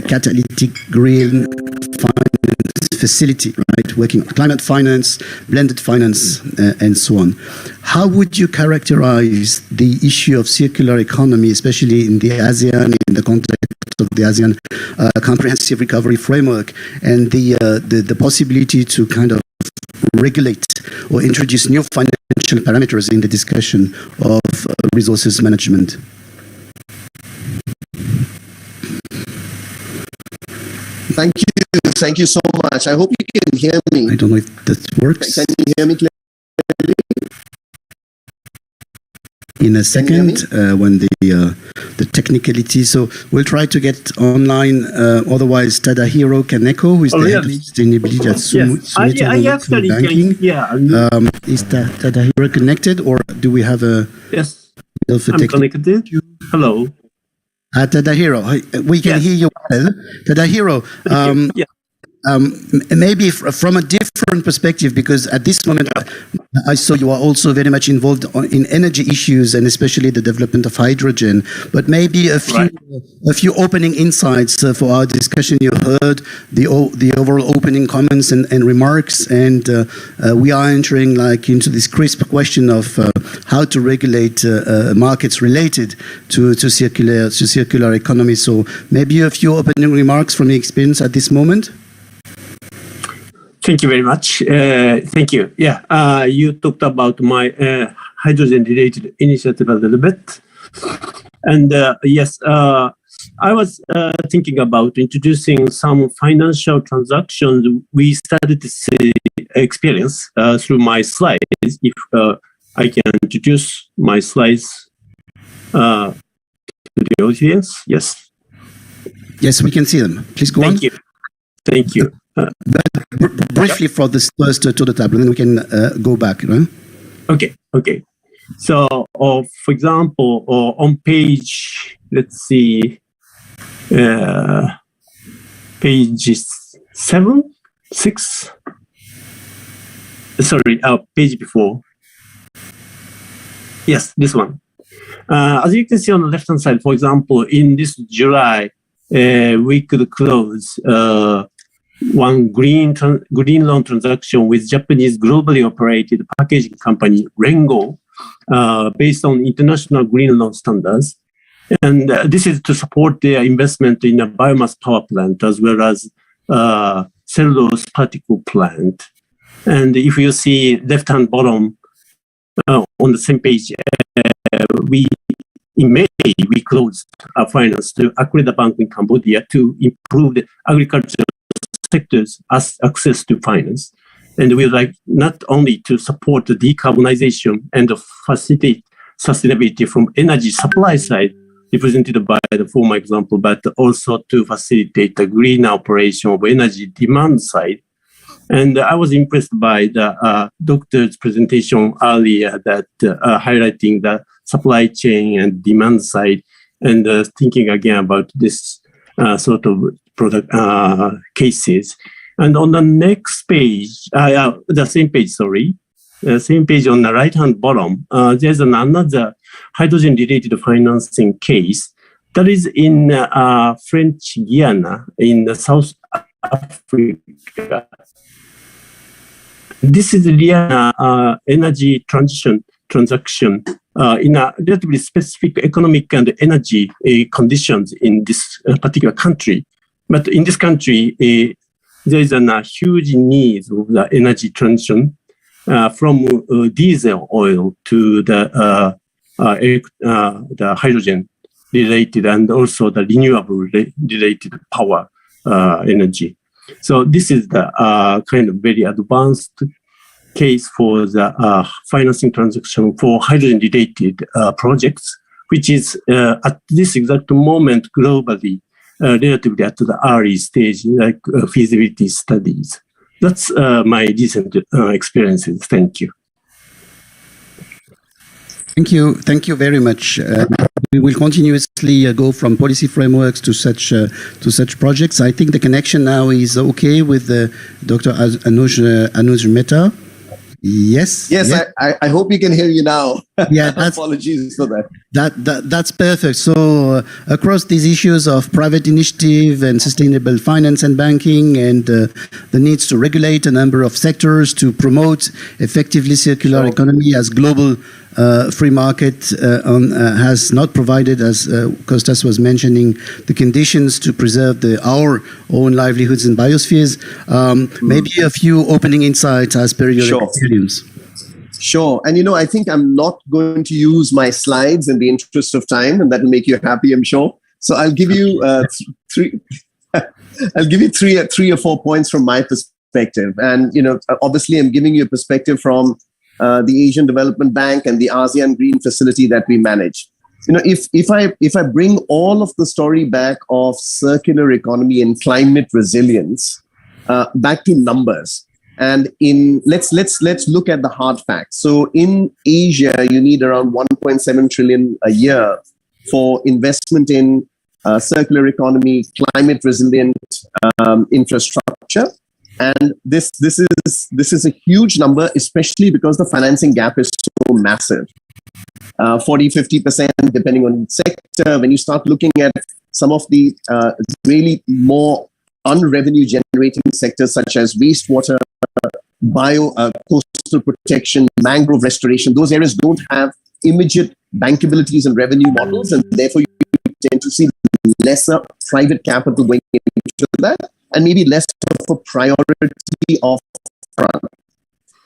catalytic green finance facility, right? Working on climate finance, blended finance, and so on. How would you characterize the issue of circular economy, especially in the ASEAN, in the context of the ASEAN comprehensive recovery framework, and the possibility to kind of regulate or introduce new financial parameters in the discussion of resources management? Thank you so much. I hope you can hear me. I don't know if that works. Can you hear me clearly? In a second, when the technicality. So we'll try to get online. Otherwise, Tadahiro Kaneko, who is the head of sustainability at Sumitomo Banking. Is Tadahiro connected, or do we have a? Yes, I'm connected. Hello. Tadahiro, we can hear you well. Tadahiro, maybe from a different perspective, because at this moment I saw you are also very much involved in energy issues and especially the development of hydrogen. But maybe a few opening insights for our discussion. You heard the overall opening comments and remarks, and we are entering into this crisp question of how to regulate markets related to circular economy. So maybe a few opening remarks from your experience at this moment. Thank you very much. Thank you. You talked about my hydrogen-related initiative a little bit. And yes, I was thinking about introducing some financial transactions we started to see experience through my slides. If I can introduce my slides to the audience. Yes. Yes, we can see them. Please go on. Thank you. Briefly for this first to the table, then we can go back. Right? Okay. So, for example, on page, let's see, page 7, 6. Sorry, page before. Yes, this one. As you can see on the left-hand side, for example, in this July, we could close one green loan transaction with Japanese globally operated packaging company Rengo, based on international green loan standards. And this is to support their investment in a biomass power plant as well as cellulose particle plant. And if you see left-hand bottom on the same page, in May, we closed our finance to Accredited Bank in Cambodia to improve the agricultural sector's access to finance. And we would like not only to support the decarbonization and facilitate sustainability from energy supply side, represented by the former example, but also to facilitate the green operation of energy demand side. And I was impressed by the doctor's presentation earlier that highlighting the supply chain and demand side, and thinking again about this sort of product cases. And on the next page, the same page on the right-hand bottom, there's another hydrogen-related financing case that is in French Guiana in South Africa. This is really an energy transaction in a relatively specific economic and energy conditions in this particular country. But in this country, there is a huge need of the energy transition from diesel oil to the hydrogen related and also the renewable related power energy. So this is the kind of very advanced case for the financing transaction for hydrogen-related projects, which is at this exact moment globally relatively at the early stage, like feasibility studies. That's my recent experiences. Thank you. Thank you very much. We will continuously go from policy frameworks to such projects. I think the connection now is okay with Dr. Anuj Mehta. Yes. Yes, yes. I hope we can hear you now. Yeah, that's Apologies for that. that's perfect. So across these issues of private initiative and sustainable finance and banking, and the needs to regulate a number of sectors to promote effectively circular economy, as global free market has not provided, as Kostas was mentioning, the conditions to preserve our own livelihoods and biospheres. Maybe a few opening insights as per your experience. Sure. And, I think I'm not going to use my slides in the interest of time, and that will make you happy, I'm sure. So I'll give you three or four points from my perspective. And, obviously I'm giving you a perspective from the Asian Development Bank and the ASEAN Green Facility that we manage. If I bring all of the story back of circular economy and climate resilience back to numbers, and let's look at the hard facts. So in Asia, you need around 1.7 trillion a year for investment in circular economy, climate resilient infrastructure. And this is a huge number, especially because the financing gap is so massive. 40-50%, depending on sector. When you start looking at some of the really more unrevenue generating sectors such as wastewater, coastal protection, mangrove restoration, those areas don't have immediate bankabilities and revenue models, and therefore you tend to see lesser private capital going into that, and maybe less of a priority of front.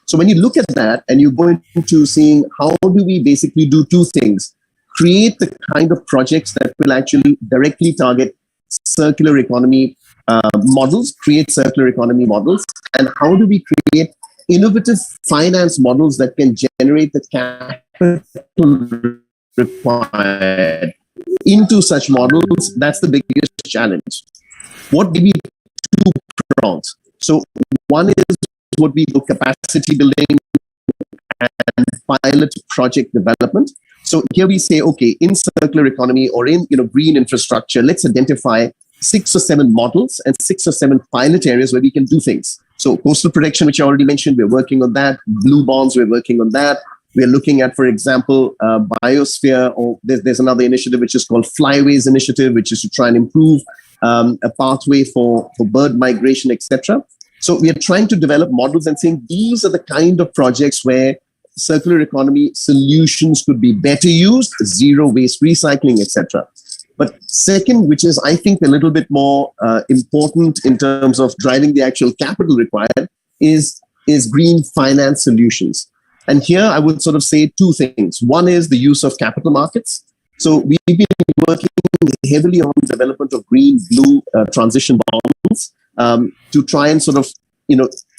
So when you look at that and you go into seeing how do we basically do two things: create the kind of projects that will actually directly target circular economy models, create circular economy models, and how do we create innovative finance models that can generate the capital required into such models. That's the biggest challenge. What may be two prongs? So one is what we call capacity building and pilot project development. So here we say, okay, in circular economy or in green infrastructure, let's identify 6 or 7 models and 6 or 7 pilot areas where we can do things. So coastal protection, which I already mentioned, we're working on that. Blue bonds, we're working on that. We're looking at, for example, biosphere, or there's another initiative which is called Flyways Initiative, which is to try and improve a pathway for bird migration, etc. So we are trying to develop models and saying these are the kind of projects where circular economy solutions could be better used, zero waste recycling, etc. But second, which is I think a little bit more important in terms of driving the actual capital required, is green finance solutions. And here I would sort of say two things. One is the use of capital markets. So we've been working heavily on development of green, blue transition bonds to try and sort of,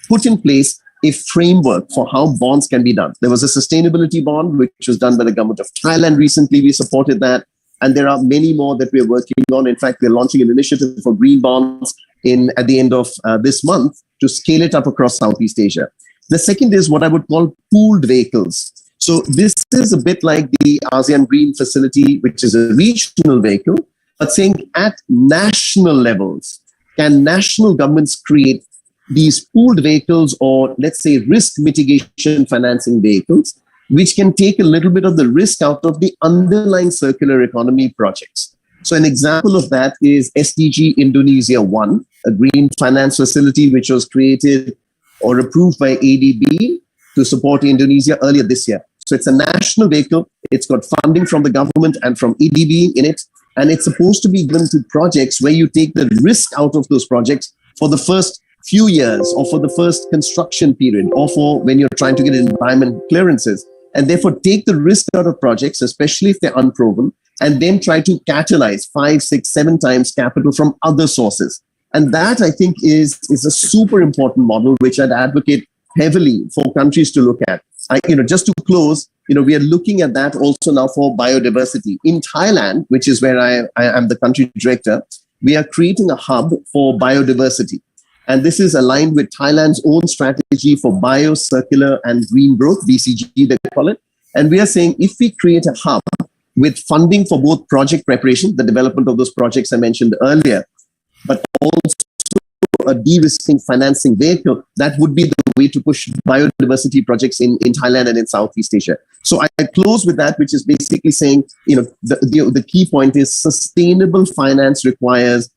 put in place a framework for how bonds can be done. There was a sustainability bond, which was done by the government of Thailand recently. We supported that. And there are many more that we're working on. In fact, we're launching an initiative for green bonds at the end of this month to scale it up across Southeast Asia. The second is what I would call pooled vehicles. So this is a bit like the ASEAN Green Facility, which is a regional vehicle, but saying at national levels, can national governments create these pooled vehicles, or let's say risk mitigation financing vehicles, which can take a little bit of the risk out of the underlying circular economy projects. So an example of that is SDG Indonesia 1, a green finance facility which was created or approved by ADB to support Indonesia earlier this year. So it's a national vehicle. It's got funding from the government and from ADB in it. And it's supposed to be given to projects where you take the risk out of those projects for the first few years, or for the first construction period, or for when you're trying to get environment clearances. And therefore take the risk out of projects, especially if they're unproven, and then try to catalyze 5, 6, 7 times capital from other sources. And that, I think, is a super important model, which I'd advocate heavily for countries to look at. Just to close, we are looking at that also now for biodiversity. In Thailand, which is where I am the country director, we are creating a hub for biodiversity. And this is aligned with Thailand's own strategy for bio, circular, and green growth, BCG, they call it. And we are saying if we create a hub with funding for both project preparation, the development of those projects I mentioned earlier, but also a de-risking financing vehicle, that would be the way to push biodiversity projects in Thailand and in Southeast Asia. So I close with that, which is basically saying, the key point is sustainable finance requires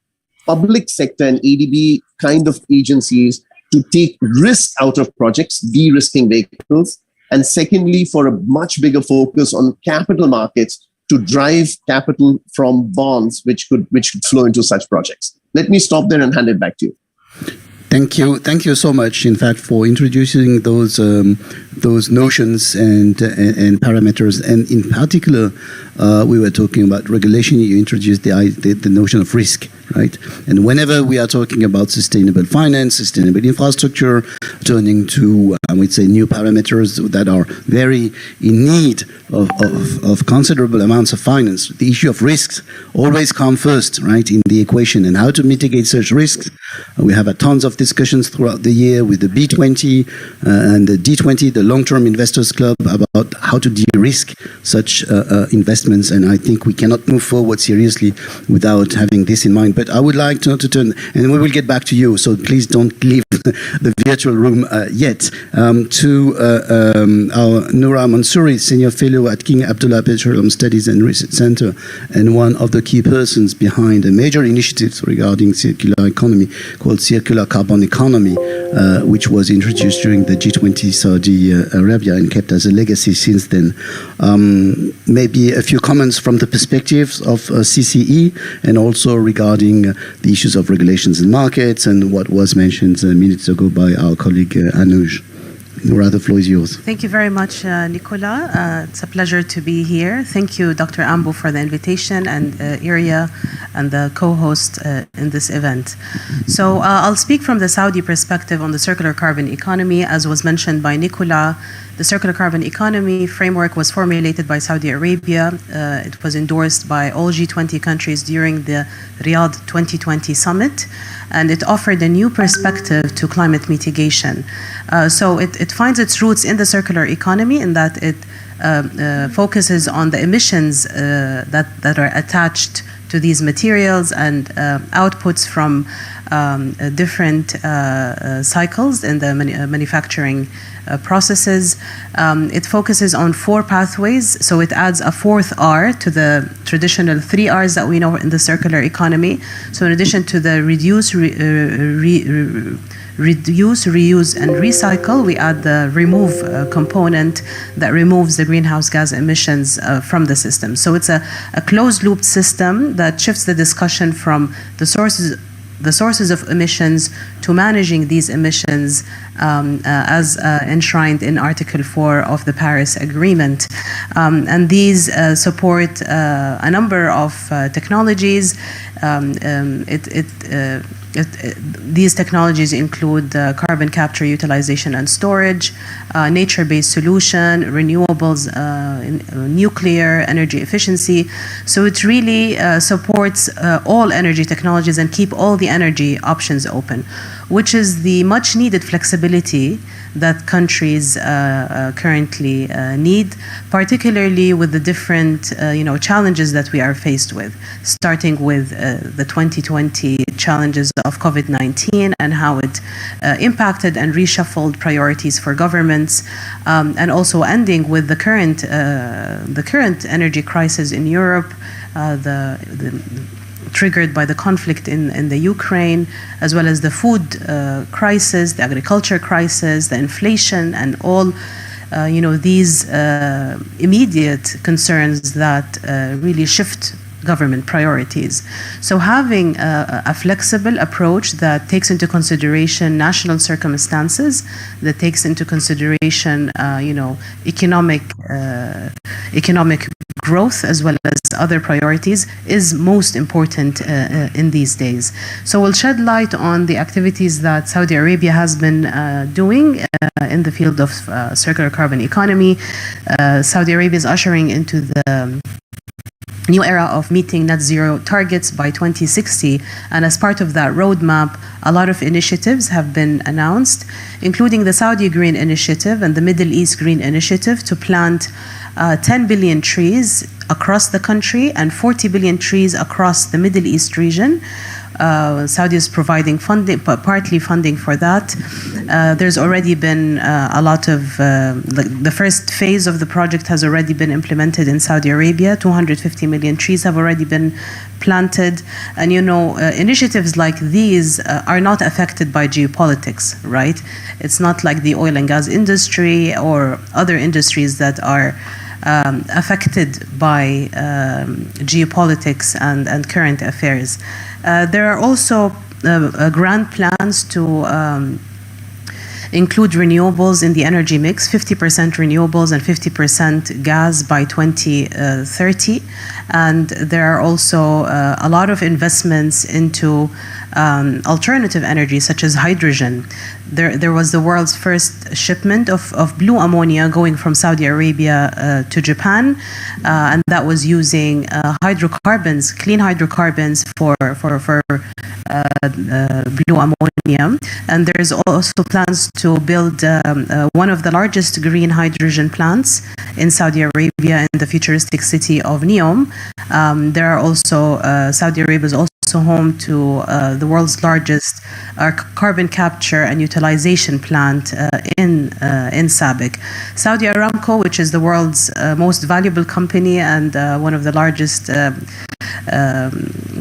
public sector and ADB kind of agencies to take risk out of projects, de-risking vehicles. And secondly, for a much bigger focus on capital markets to drive capital from bonds, which could flow into such projects. Let me stop there and hand it back to you. Thank you so much, in fact, for introducing those notions and parameters. And in particular, we were talking about regulation. You introduced the notion of risk, right? And whenever we are talking about sustainable finance, sustainable infrastructure, turning to, I would say, new parameters that are very in need of considerable amounts of finance, the issue of risks always come first, right, in the equation, and how to mitigate such risks. We have tons of discussions throughout the year with the B20 and the D20, the Long-Term Investors Club, about how to de-risk such investments. And I think we cannot move forward seriously without having this in mind. But I would like to turn, and we will get back to you, so please don't leave the virtual room yet, to our Noura Mansouri, Senior Fellow at King Abdullah Petroleum Studies and Research Center, and one of the key persons behind a major initiative regarding circular economy called Circular Carbon Economy, which was introduced during the G20 Saudi Arabia and kept as a legacy since then. Maybe a few comments from the perspectives of CCE, and also regarding the issues of regulations and markets and what was mentioned minutes ago by our colleague Anuj. Noura, the floor is yours. Thank you very much, Nicola. It's a pleasure to be here. Thank you, Dr. Ambu, for the invitation, and Iria and the co-host in this event. So I'll speak from the Saudi perspective on the circular carbon economy. As was mentioned by Nicola, the circular carbon economy framework was formulated by Saudi Arabia. It was endorsed by all G20 countries during the Riyadh 2020 summit, and it offered a new perspective to climate mitigation. So it finds its roots in the circular economy, in that it focuses on the emissions that are attached to these materials and outputs from different cycles in the manufacturing processes. It focuses on 4 pathways, so it adds a 4th R to the traditional 3 Rs that we know in the circular economy. So in addition to the reduce, reuse, and recycle, we add the remove component that removes the greenhouse gas emissions from the system. So it's a closed-loop system that shifts the discussion from the sources of emissions to managing these emissions as enshrined in Article 4 of the Paris Agreement. And these support a number of technologies. These technologies include carbon capture, utilization, and storage, nature-based solution, renewables, nuclear, energy efficiency. So it really supports all energy technologies and keep all the energy options open, which is the much-needed flexibility that countries currently need, particularly with the different challenges that we are faced with, starting with the 2020 challenges of COVID-19 and how it impacted and reshuffled priorities for governments, and also ending with the current energy crisis in Europe, triggered by the conflict in the Ukraine, as well as the food crisis, the agriculture crisis, the inflation, and all these immediate concerns that really shift government priorities. So having a flexible approach that takes into consideration national circumstances, that takes into consideration economic growth as well as other priorities is most important in these days. So we'll shed light on the activities that Saudi Arabia has been doing in the field of circular carbon economy. Saudi Arabia is ushering into the new era of meeting net zero targets by 2060, and as part of that roadmap, a lot of initiatives have been announced, including the Saudi Green Initiative and the Middle East Green Initiative to plant 10 billion trees across the country and 40 billion trees across the Middle East region, Saudi is providing funding, partly funding for that. There's already been a lot of, the first phase of the project has already been implemented in Saudi Arabia. 250 million trees have already been planted. And initiatives like these are not affected by geopolitics, right? It's not like the oil and gas industry or other industries that are affected by geopolitics and current affairs. There are also grand plans to include renewables in the energy mix, 50% renewables and 50% gas by 2030. And there are also a lot of investments into alternative energy, such as hydrogen. There was the world's first shipment of blue ammonia going from Saudi Arabia to Japan, and that was using hydrocarbons, clean hydrocarbons for blue ammonia. And there's also plans to build one of the largest green hydrogen plants in Saudi Arabia in the futuristic city of Neom. There are also, Saudi Arabia is also home to the world's largest carbon capture and utilization plant in Sabiq. Saudi Aramco, which is the world's most valuable company and one of the largest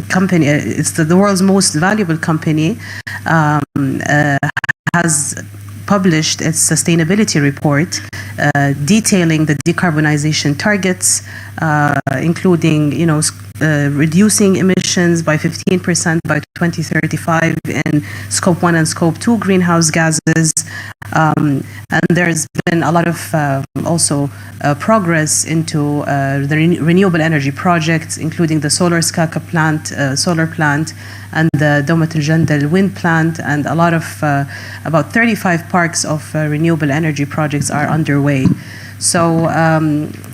company, it's the world's most valuable company, has published its sustainability report detailing the decarbonization targets, including, reducing emissions by 15% by 2035 in Scope 1 and Scope 2 greenhouse gases. And there's been a lot of also progress into the renewable energy projects, including the solar Skaka plant, solar plant, and the Domat al-Jandal wind plant, and a lot of, about 35 parks of renewable energy projects are underway. So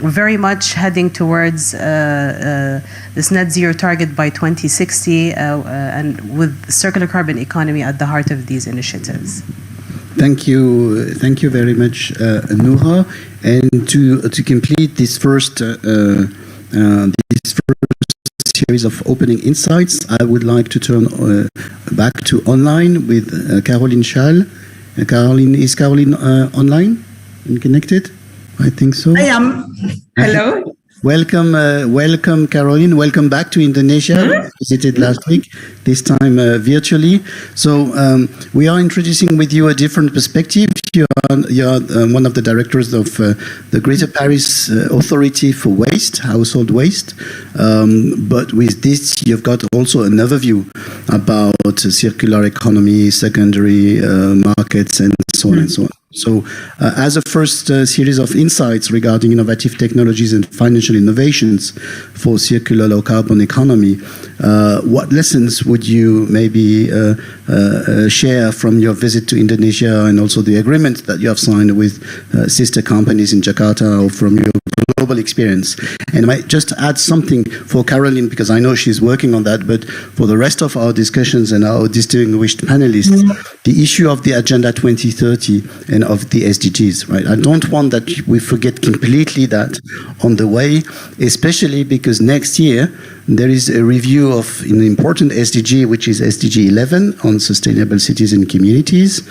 we're very much heading towards this net zero target by 2060, and with circular carbon economy at the heart of these initiatives. Thank you very much, Noura. And to complete this first series of opening insights, I would like to turn back to online with Caroline Schall. Caroline, is Caroline online and connected? I think so. I am. Hello. Welcome, Caroline. Welcome back to Indonesia. Visited last week, this time virtually. So we are introducing with you a different perspective. You are one of the directors of the Greater Paris Authority for Waste, Household Waste. But with this, you've got also another view about circular economy, secondary markets, and so on and so on. So as a first series of insights regarding innovative technologies and financial innovations for circular low carbon economy, what lessons would you maybe share from your visit to Indonesia and also the agreement that you have signed with sister companies in Jakarta, or from your global experience? And I might just add something for Caroline, because I know she's working on that, but for the rest of our discussions and our distinguished panelists, the issue of the Agenda 2030 and of the SDGs, right? I don't want that we forget completely that on the way, especially because next year there is a review of an important SDG, which is SDG 11 on sustainable cities and communities,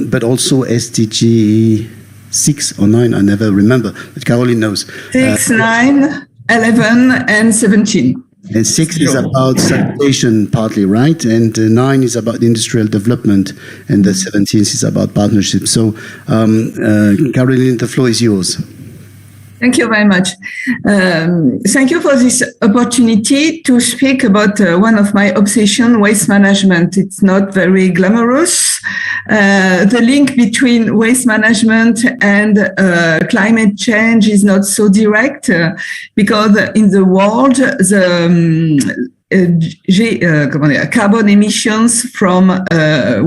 but also SDG 6 or 9, I never remember, but Caroline knows. 6, 9, 11, and 17. And 6 is about sanitation partly, right? And 9 is about industrial development, and the 17th is about partnership. So, Caroline, the floor is yours. Thank you very much. Thank you for this opportunity to speak about one of my obsessions, waste management. It's not very glamorous. The link between waste management and climate change is not so direct because in the world, the carbon emissions from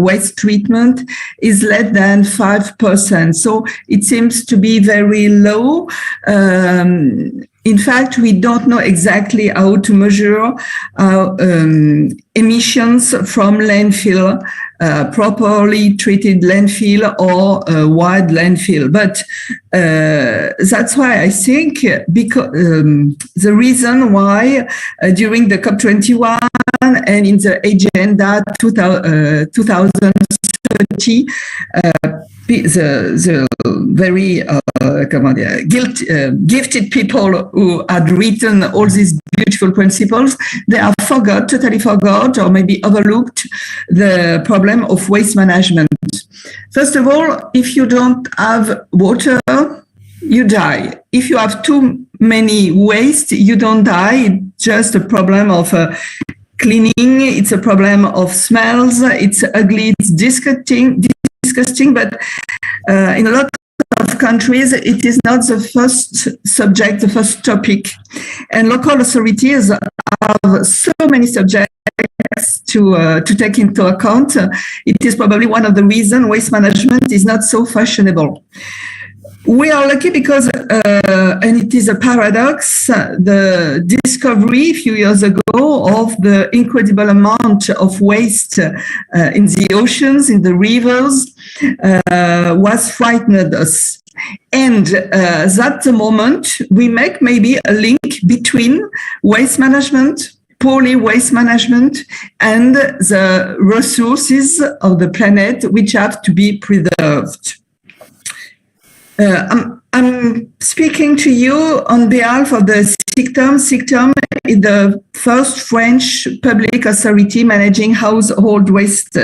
waste treatment is less than 5%. So it seems to be very low. In fact, we don't know exactly how to measure emissions from landfill, properly treated landfill or wide landfill. But that's why I think because the reason why during the COP21 and in the agenda 2030, the very gifted people who had written all these beautiful principles, they have totally forgot, or maybe overlooked the problem of waste management. First of all, if you don't have water, you die. If you have too many waste, you don't die. It's just a problem of cleaning. It's a problem of smells. It's ugly. It's disgusting. But in a lot of countries, it is not the first subject, the first topic. And local authorities have so many subjects to take into account. It is probably one of the reasons waste management is not so fashionable. We are lucky because, and it is a paradox, the discovery a few years ago of the incredible amount of waste in the oceans, in the rivers, was frightened us. And that's the moment we make maybe a link between waste management, poorly waste management, and the resources of the planet which have to be preserved. I'm speaking to you on behalf of the SICTOM. SICTOM is the first French public authority managing household waste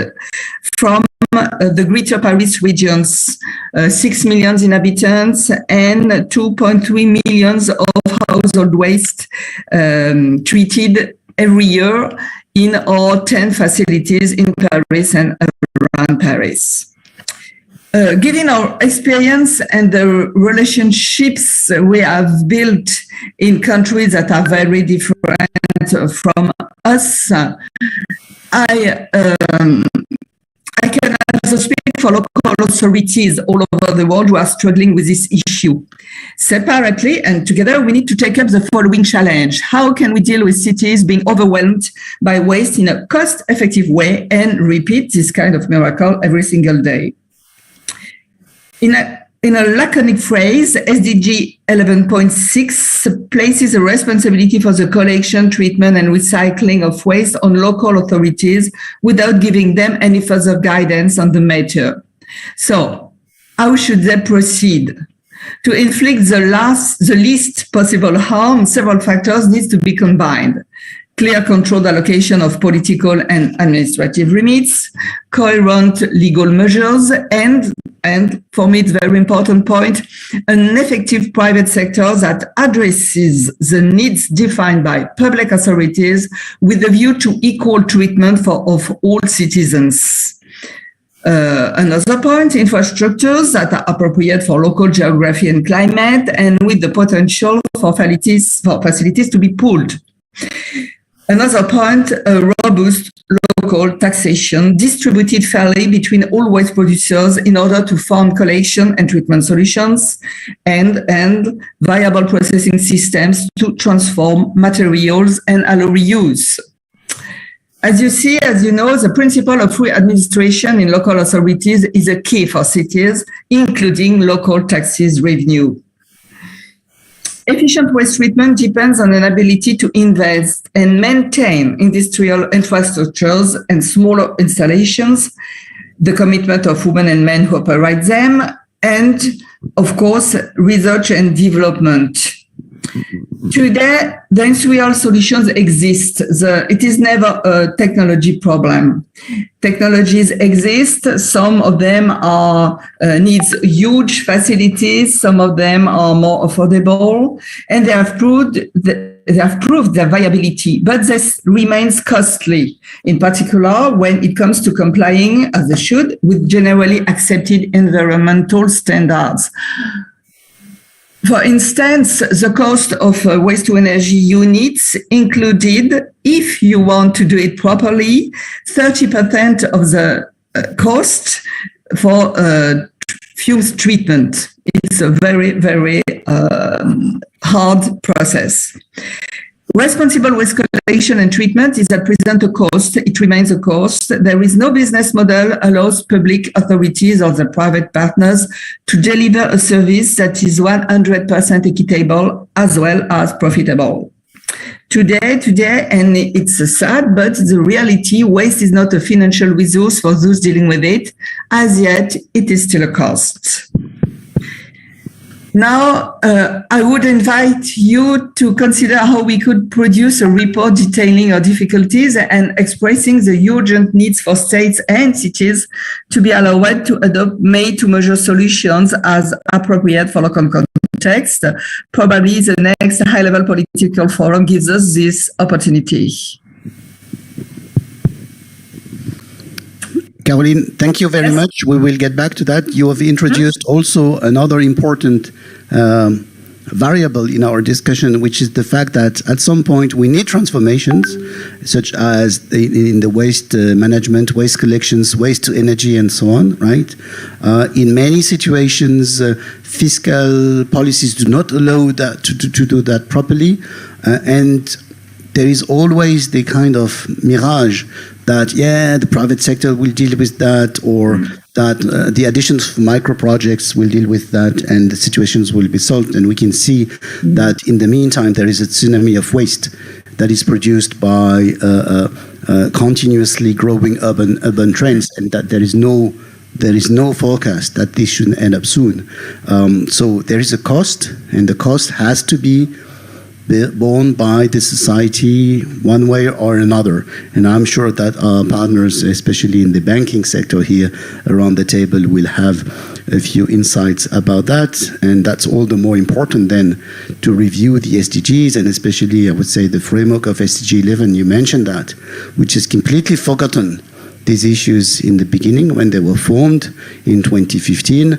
from the Greater Paris regions, 6 million inhabitants and 2.3 million of household waste treated every year in our 10 facilities in Paris and around Paris. Given our experience and the relationships we have built in countries that are very different from us, I can also speak for local authorities all over the world who are struggling with this issue. Separately and together, we need to take up the following challenge. How can we deal with cities being overwhelmed by waste in a cost-effective way and repeat this kind of miracle every single day? In a laconic phrase, SDG 11.6 places a responsibility for the collection, treatment, and recycling of waste on local authorities without giving them any further guidance on the matter. So, how should they proceed? To inflict the least possible harm, several factors need to be combined. Clear controlled allocation of political and administrative remits, coherent legal measures, and for me, it's a very important point, an effective private sector that addresses the needs defined by public authorities with a view to equal treatment of all citizens. Another point, infrastructures that are appropriate for local geography and climate and with the potential for facilities to be pooled. Another point, a robust local taxation distributed fairly between all waste producers in order to fund collection and treatment solutions and viable processing systems to transform materials and allow reuse. As you know, the principle of free administration in local authorities is a key for cities, including local taxes revenue. Efficient waste treatment depends on an ability to invest and maintain industrial infrastructures and smaller installations, the commitment of women and men who operate them, and, of course, research and development. Today, the industrial solutions exist. It is never a technology problem. Technologies exist. Some of them needs huge facilities. Some of them are more affordable, and they have proved their viability. But this remains costly, in particular when it comes to complying, as they should, with generally accepted environmental standards. For instance, the cost of waste-to-energy units included, if you want to do it properly, 30% of the cost for fumes treatment. It's a very, very hard process. Responsible waste collection and treatment is at present a cost. It remains a cost. There is no business model allows public authorities or the private partners to deliver a service that is 100% equitable as well as profitable. today, and it's sad, but the reality, waste is not a financial resource for those dealing with it. As yet, it is still a cost. Now, I would invite you to consider how we could produce a report detailing our difficulties and expressing the urgent needs for states and cities to be allowed to adopt made-to-measure solutions as appropriate for local context. Probably the next high-level political forum gives us this opportunity. Caroline, thank you very much. We will get back to that. You have introduced also another important variable in our discussion, which is the fact that at some point we need transformations, such as in the waste management, waste collections, waste to energy, and so on, right? In many situations, fiscal policies do not allow that to do that properly, and there is always the kind of mirage that, yeah, the private sector will deal with that, or that the additions of micro projects will deal with that, and the situations will be solved. And we can see that in the meantime, there is a tsunami of waste that is produced by continuously growing urban trends, and that there is no forecast that this should end up soon. So there is a cost, and the cost has to be borne by the society one way or another. And I'm sure that our partners, especially in the banking sector here around the table, will have a few insights about that. And that's all the more important then to review the SDGs, and especially, I would say, the framework of SDG 11, you mentioned that, which has completely forgotten these issues in the beginning when they were formed in 2015.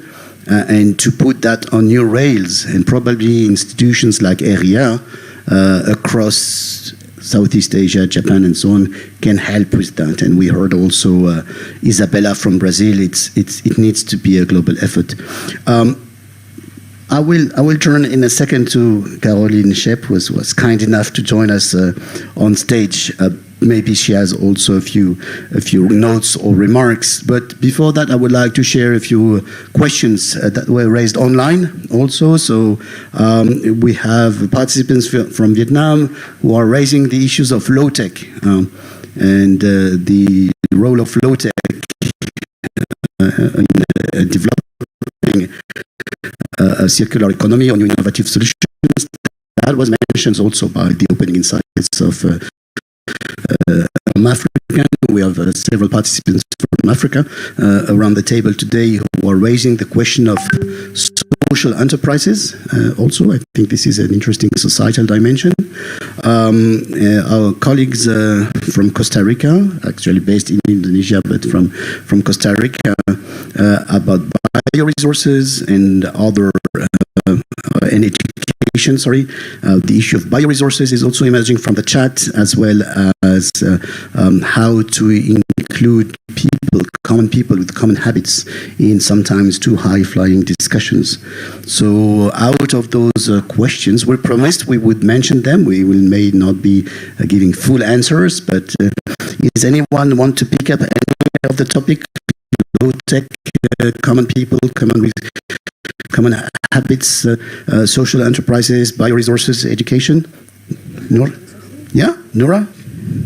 And to put that on new rails, and probably institutions like RIA across Southeast Asia, Japan, and so on can help with that. And we heard also Isabella from Brazil. It needs to be a global effort. I will turn in a second to Caroline Shep, who was kind enough to join us on stage. Maybe she has also a few notes or remarks. But before that, I would like to share a few questions that were raised online also. So we have participants from Vietnam who are raising the issues of low-tech and the role of low-tech in developing a circular economy or new innovative solutions. That was mentioned also by the opening insights of Africa. We have several participants from Africa around the table today who are raising the question of social enterprises. Also, I think this is an interesting societal dimension. Our colleagues from Costa Rica, actually based in Indonesia, but from Costa Rica, about bioresources and other and education. The issue of bioresources is also emerging from the chat, as well as how to include common people with common habits in sometimes too high-flying discussions. So out of those questions, we promised we would mention them. We may not be giving full answers, but does anyone want to pick up any of the topic? Low-tech, common people, common habits, social enterprises, bioresources, education. Nora? Yeah, Nora?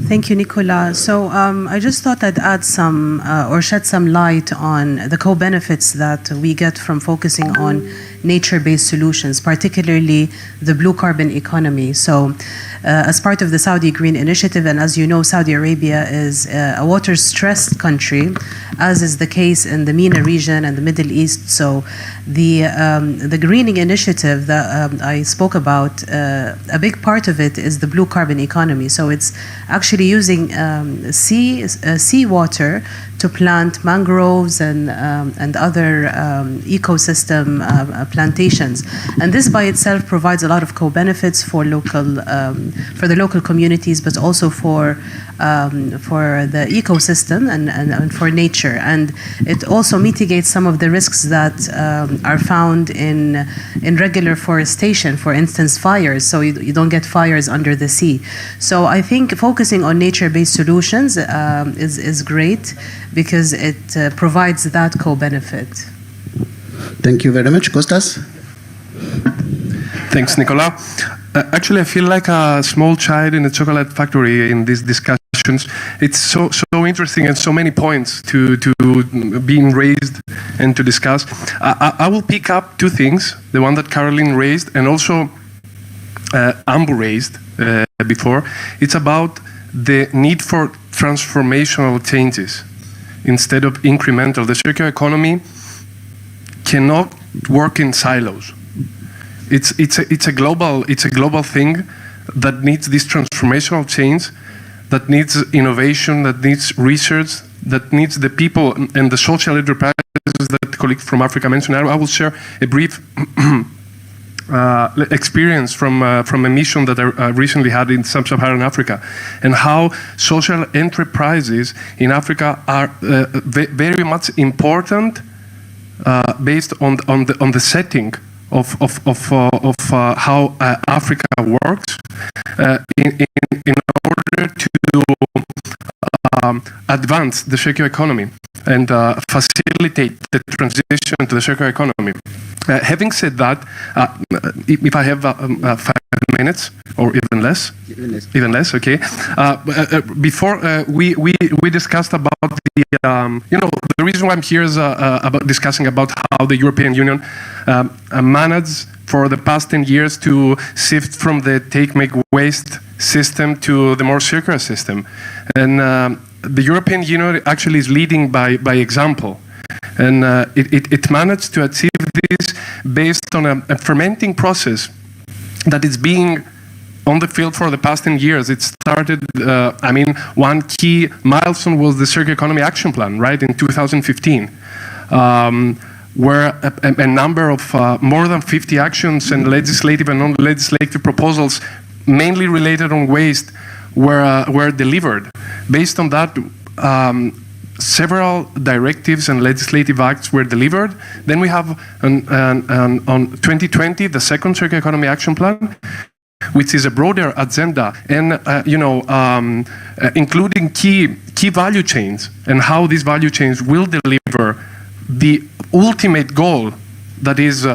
Thank you, Nicolas. So I just thought I'd add some or shed some light on the co-benefits that we get from focusing on nature-based solutions, particularly the blue carbon economy. So as part of the Saudi Green Initiative, and as you know, Saudi Arabia is a water-stressed country, as is the case in the MENA region and the Middle East. So the greening initiative that I spoke about, a big part of it is the blue carbon economy. So it's actually using seawater to plant mangroves and other ecosystem plantations, and this by itself provides a lot of co-benefits for the local communities, but also for the ecosystem and for nature, and it also mitigates some of the risks that are found in regular forestation, for instance, fires. So you don't get fires under the sea. So I think focusing on nature-based solutions is great, because it provides that co-benefit. Thank you very much. Costas? Thanks, Nicolas. Actually, I feel like a small child in a chocolate factory in these discussions. It's so interesting and so many points to being raised and to discuss. I will pick up two things, the one that Caroline raised and also Ambu raised before. It's about the need for transformational changes instead of incremental. The circular economy cannot work in silos. It's a global thing that needs this transformational change, that needs innovation, that needs research, that needs the people and the social enterprises that colleague from Africa mentioned. I will share a brief experience from a mission that I recently had in sub-Saharan Africa, and how social enterprises in Africa are very much important based on the setting of how Africa works in order to advance the circular economy and facilitate the transition to the circular economy. Having said that, if I have 5 minutes or even less, okay. Before we discussed about the reason why I'm here is about discussing about how the European Union managed for the past 10 years to shift from the take-make-waste system to the more circular system, and the European Union actually is leading by example. And it managed to achieve this based on a fermenting process that is being on the field for the past 10 years. It started, one key milestone was the Circular Economy Action Plan, right, in 2015, where a number of more than 50 actions and legislative and non-legislative proposals, mainly related on waste, were delivered. Based on that, several directives and legislative acts were delivered. Then we have on 2020 the second Circular Economy Action Plan, which is a broader agenda and including key value chains and how these value chains will deliver the ultimate goal that is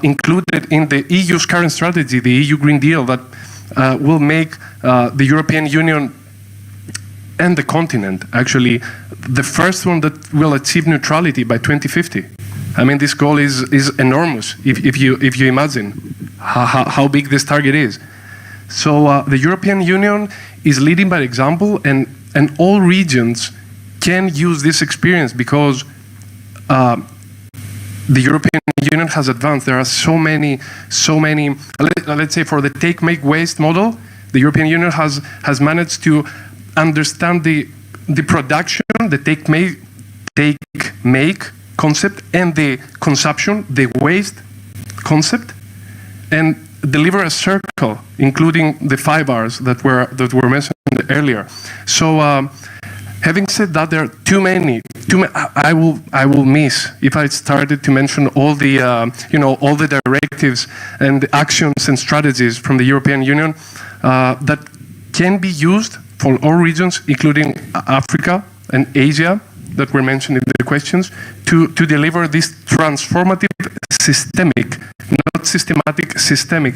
included in the EU's current strategy, the EU Green Deal, that will make the European Union and the continent actually the first one that will achieve neutrality by 2050. I mean, this goal is enormous if you imagine how big this target is. So the European Union is leading by example, and all regions can use this experience because the European Union has advanced. There are so many. Let's say for the take-make-waste model, the European Union has managed to understand the production, the take-make concept, and the consumption, the waste concept, and deliver a circle, including the 5 R's that were mentioned earlier. So, having said that, there are too many. I will miss if I started to mention all the all the directives and the actions and strategies from the European Union that can be used for all regions, including Africa and Asia, that were mentioned in the questions, to deliver this transformative systemic, not systematic, systemic.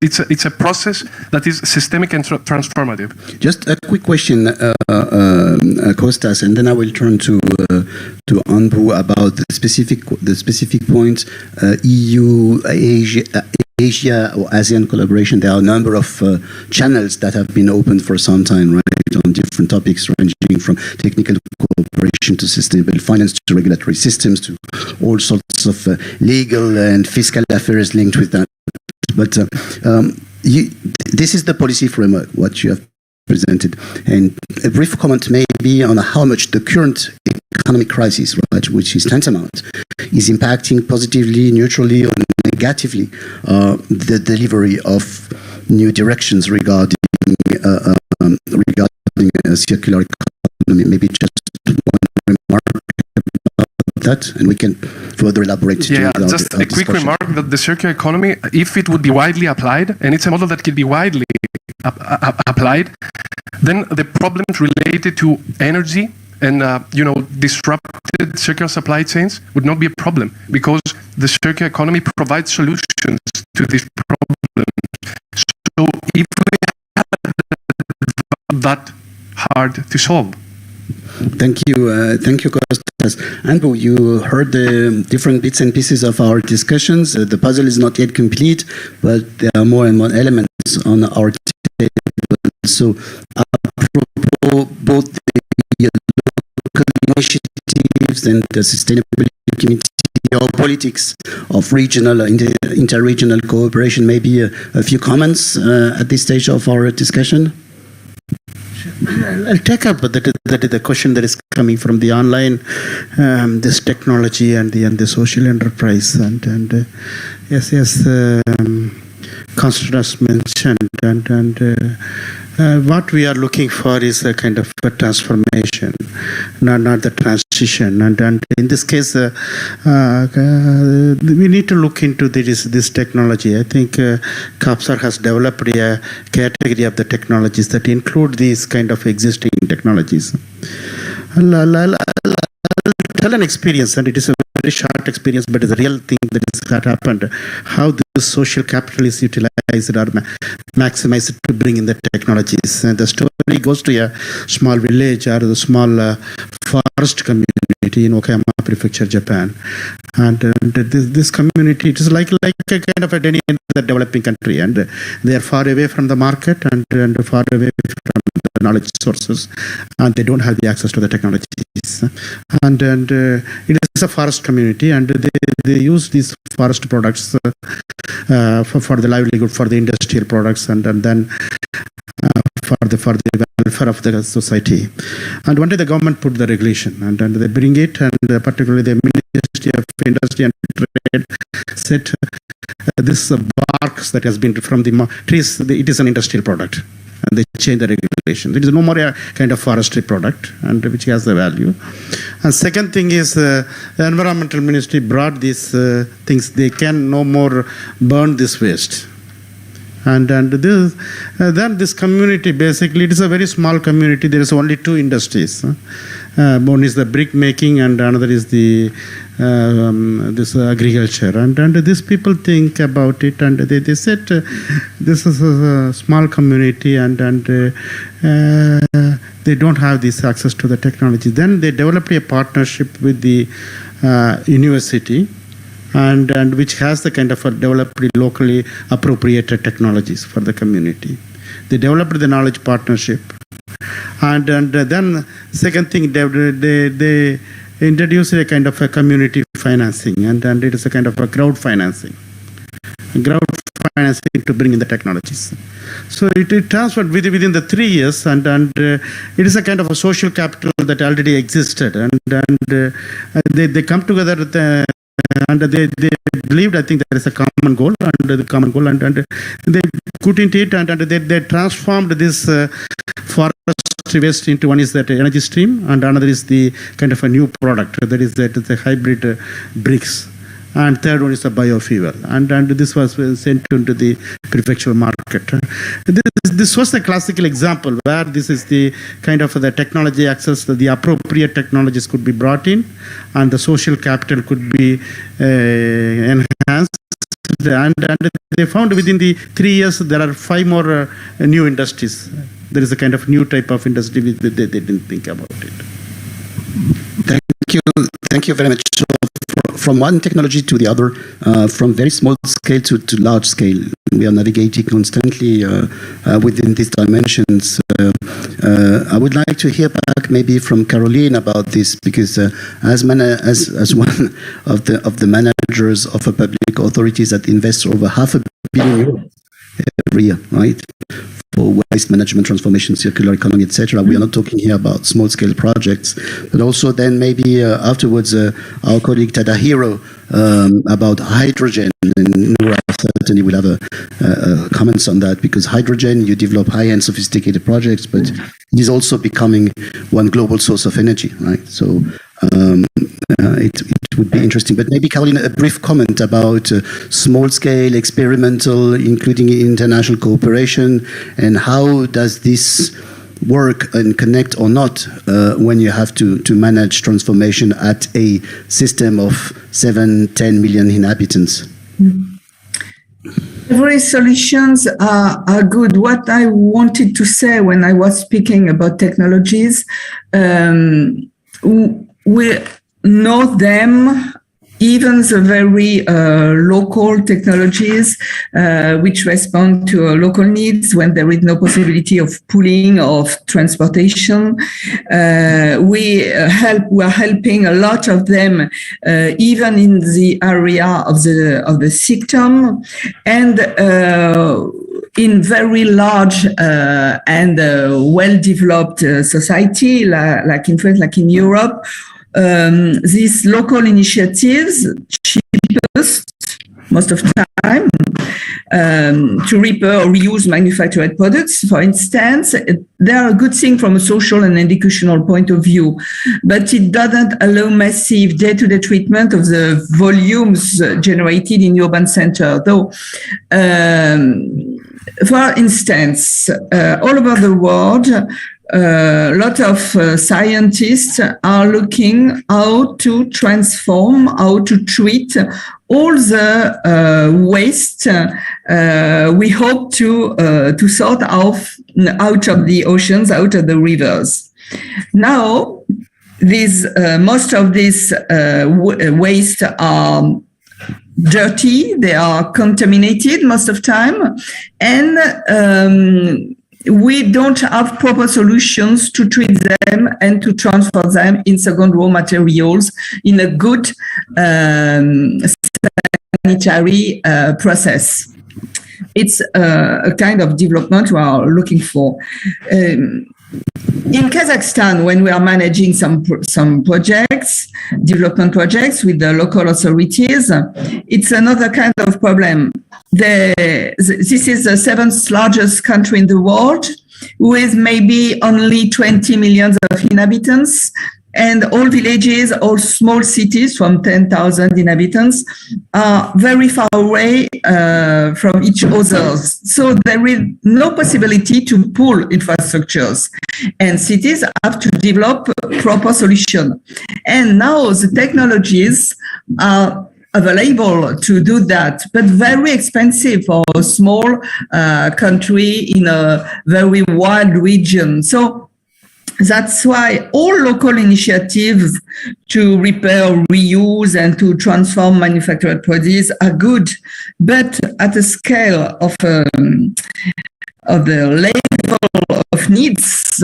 It's a process that is systemic and transformative. Just a quick question, Kostas, and then I will turn to Anbu about the specific points, EU, Asia or ASEAN collaboration. There are a number of channels that have been opened for some time, right, on different topics ranging from technical cooperation to sustainable finance to regulatory systems to all sorts of legal and fiscal affairs linked with that. But this is the policy framework, what you have presented. And a brief comment maybe on how much the current economic crisis, right, which is tantamount, is impacting positively, neutrally, or negatively the delivery of new directions regarding a circular economy. Maybe just one remark about that, and we can further elaborate. Yeah, just a quick remark that the circular economy, if it would be widely applied, and it's a model that can be widely applied, then the problems related to energy and disrupted circular supply chains would not be a problem, because the circular economy provides solutions to these problems. if we have that hard to solve. Thank you, Costas. Andrew, you heard the different bits and pieces of our discussions. The puzzle is not yet complete, but there are more and more elements on our table. So, apropos both the local initiatives and the sustainability community or politics of regional, inter-regional cooperation, maybe a few comments at this stage of our discussion? I'll take up the question that is coming from the online, this technology and the social enterprise, and yes, Constance mentioned, and what we are looking for is a kind of a transformation, not the transition. And in this case, we need to look into this technology. I think CAPSAR has developed a category of the technologies that include these kind of existing technologies. I'll tell an experience, and it is a very short experience, but it's a real thing that happened. How the social capital is utilized or maximized to bring in the technologies. And the story goes to a small village or the small forest community in Okayama Prefecture, Japan. And this community, it is like a kind of a any other developing country, and they are far away from the market and far away from the knowledge sources, and they don't have the access to the technologies. And it is a forest community, and they use these forest products for the livelihood, for the industrial products, and then for the welfare of the society. And one day the government put the regulation, and they bring it, and particularly the Ministry of Industry and Trade said this bark that has been from the trees, it is an industrial product. And they change the regulation. There is no more a kind of forestry product, and which has the value. And second thing is the environmental ministry brought these things. They can no more burn this waste. And then this community, basically, it is a very small community. There is only two industries. One is the brick making, and another is the this agriculture. And these people think about it, and they said this is a small community, and they don't have this access to the technology. Then they developed a partnership with the university, and which has the kind of developed locally appropriated technologies for the community. They developed the knowledge partnership, and then second thing, they introduced a kind of a community financing, and it is a kind of a crowd financing to bring in the technologies. So it transferred within the 3 years, and it is a kind of a social capital that already existed, and they come together. And they believed, I think there is a common goal, and they put into it, and they transformed this forest waste into one is that energy stream, and another is the kind of a new product that is the hybrid bricks, and third one is the biofuel, and this was sent into the prefectural market. This was the classical example where this is the kind of the technology access, the appropriate technologies could be brought in, and the social capital could be enhanced. And they found within the 3 years there are 5 more new industries. There is a kind of new type of industry which they didn't think about it. Thank you very much. So from one technology to the other, from very small scale to large scale, we are navigating constantly within these dimensions. I would like to hear back maybe from Caroline about this, because as one of the managers of a public authorities that invests over €500 million every year, right? For waste management, transformation, circular economy, etc. We are not talking here about small-scale projects, but also then maybe afterwards our colleague Tadahiro about hydrogen, and Noura certainly will have comments on that, because hydrogen, you develop high-end sophisticated projects, but it is also becoming one global source of energy, right? So it would be interesting. But maybe, Caroline, a brief comment about small-scale, experimental, including international cooperation, and how does this work and connect or not when you have to manage transformation at a system of 7-10 million inhabitants? Mm-hmm. Every solutions are good. What I wanted to say when I was speaking about technologies, we know them, even the very local technologies which respond to local needs when there is no possibility of pooling of transportation. We are helping a lot of them, even in the area of the SICTOM, and in very large and well-developed society, like in France, like in Europe. These local initiatives, cheapest most of the time, to repair or reuse manufactured products, for instance, they are a good thing from a social and educational point of view, but it doesn't allow massive day-to-day treatment of the volumes generated in urban centers. Though, for instance, all over the world, a lot of scientists are looking how to transform, how to treat all the waste we hope to sort out of the oceans, out of the rivers. Now, most of these waste are dirty, they are contaminated most of the time, and we don't have proper solutions to treat them and to transfer them in second raw materials in a good sanitary process. It's a kind of development we are looking for. In Kazakhstan, when we are managing some projects, development projects with the local authorities, it's another kind of problem. This is the seventh largest country in the world, with maybe only 20 million of inhabitants, and all villages, all small cities from 10,000 inhabitants are very far away from each other. So there is no possibility to pool infrastructures, and cities have to develop proper solutions. And now the technologies are available to do that, but very expensive for a small country in a very wide region. So that's why all local initiatives to repair, reuse, and to transform manufactured produce are good, but at a scale of the level of needs,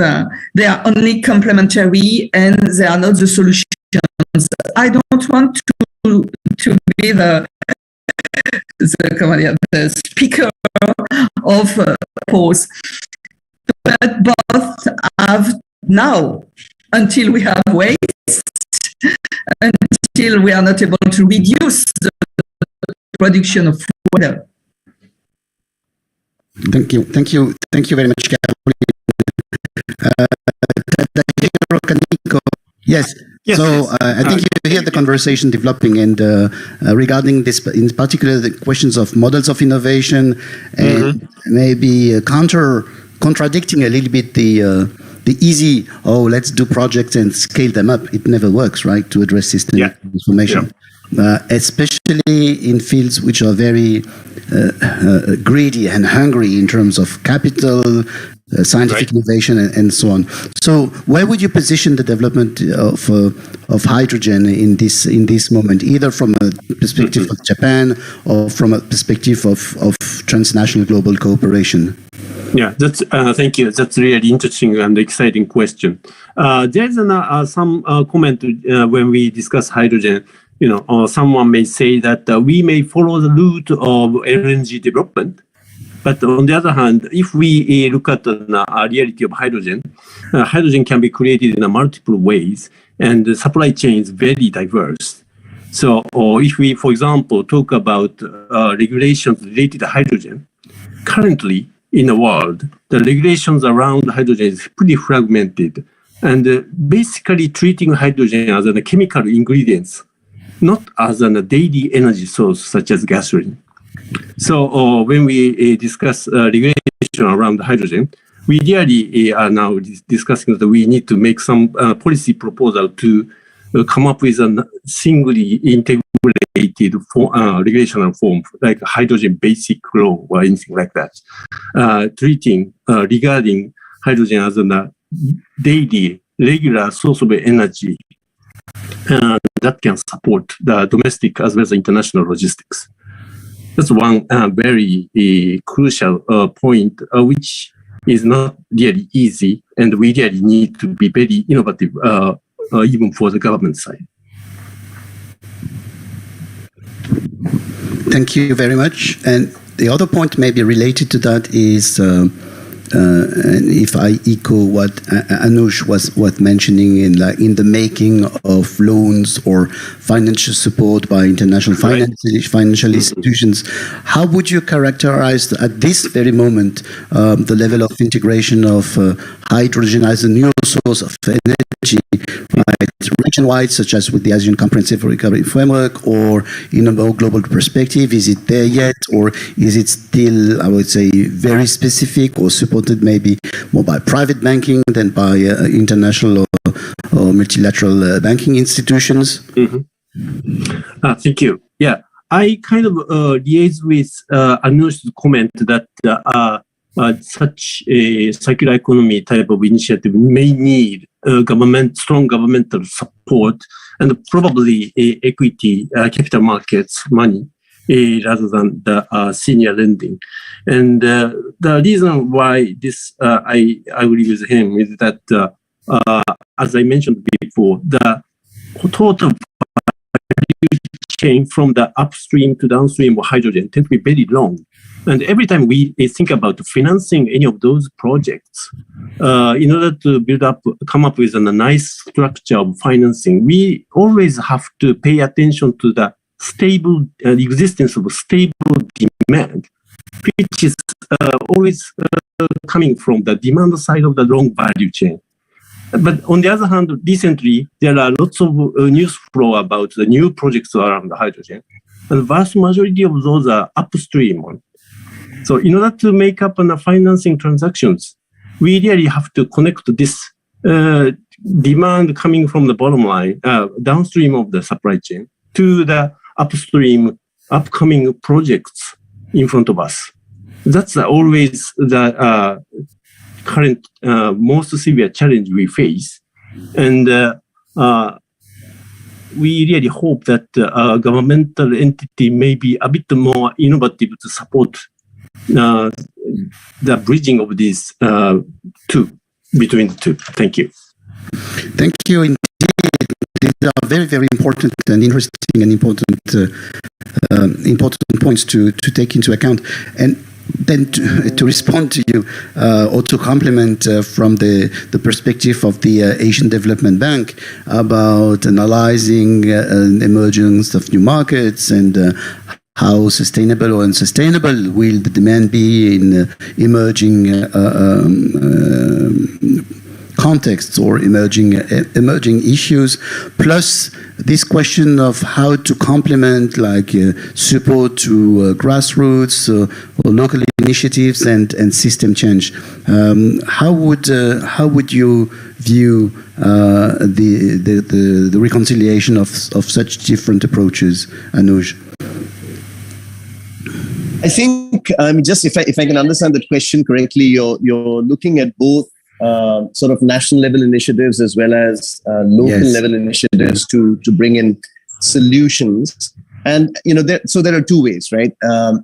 they are only complementary and they are not the solutions. I don't want to be the speaker of pause, but both have now, until we have waste, until we are not able to reduce the production of food. Thank you very much, Caroline. Yes. Yes, so yes. I think you hear the conversation developing, and regarding this, in particular, the questions of models of innovation, and maybe contradicting a little bit the easy, let's do projects and scale them up. It never works, right, to address system transformation. Especially in fields which are very greedy and hungry in terms of capital, scientific innovation, and so on. So, where would you position the development of hydrogen in this moment, either from a perspective of Japan or from a perspective of transnational global cooperation? Yeah, that's thank you. That's really interesting and exciting question. There's some comment when we discuss hydrogen. Someone may say that we may follow the route of LNG development, but on the other hand, if we look at the reality of hydrogen, hydrogen can be created in multiple ways, and the supply chain is very diverse. So, if we, for example, talk about regulations related to hydrogen, currently in the world, the regulations around hydrogen is pretty fragmented, and basically treating hydrogen as a chemical ingredient, not as a daily energy source such as gasoline. So when we discuss regulation around hydrogen, we really are now discussing that we need to make some policy proposal to come up with a singly integrated regulational form, like hydrogen basic law or anything like that, regarding hydrogen as a daily, regular source of energy that can support the domestic as well as international logistics. That's one very crucial point, which is not really easy, and we really need to be very innovative, even for the government side. Thank you very much. And the other point maybe related to that is, and if I echo what Anush was mentioning in the making of loans or financial support by international financial institutions, how would you characterize at this very moment the level of integration of hydrogen as a new source of energy, right, region-wide, such as with the ASEAN Comprehensive Recovery Framework, or in a more global perspective? Is it there yet, or is it still, I would say, very specific or supported maybe more by private banking than by international or multilateral banking institutions? Mm-hmm. Thank you. Yeah, I kind of liaise with Anush's comment that such a circular economy type of initiative may need strong governmental support and probably equity capital markets money rather than the senior lending. And the reason why this I agree with him is that, as I mentioned before, the total value chain from the upstream to downstream of hydrogen tends to be very long. And every time we think about financing any of those projects, in order to come up with a nice structure of financing, we always have to pay attention to the stable existence of stable demand, which is always coming from the demand side of the long value chain. But on the other hand, recently, there are lots of news flow about the new projects around the hydrogen. And the vast majority of those are upstream ones. So in order to make up on the financing transactions, we really have to connect this demand coming from the bottom line, downstream of the supply chain, to the upstream upcoming projects in front of us. That's always the current most severe challenge we face. And we really hope that governmental entity may be a bit more innovative to support the bridging of these between the two. Thank you. Thank you indeed. These are very, very important and interesting and important points to take into account. And then to respond to you or to complement from the perspective of the Asian Development Bank about analyzing the emergence of new markets and how sustainable or unsustainable will the demand be in emerging contexts or emerging issues, plus this question of how to complement support to grassroots or local initiatives and system change. How would you view the reconciliation of such different approaches, Anuj? I think just if I can understand that question correctly, you're looking at both sort of national level initiatives as well as local level initiatives to bring in solutions. And there are two ways, right?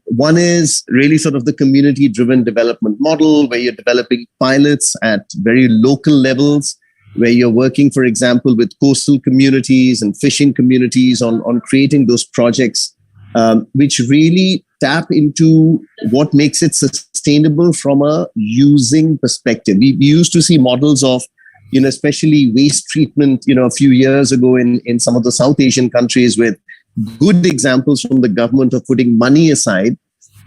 One is really sort of the community driven development model where you're developing pilots at very local levels, where you're working, for example, with coastal communities and fishing communities on creating those projects, which really tap into what makes it sustainable from a using perspective. We used to see models of, especially waste treatment, a few years ago in some of the South Asian countries, with good examples from the government of putting money aside.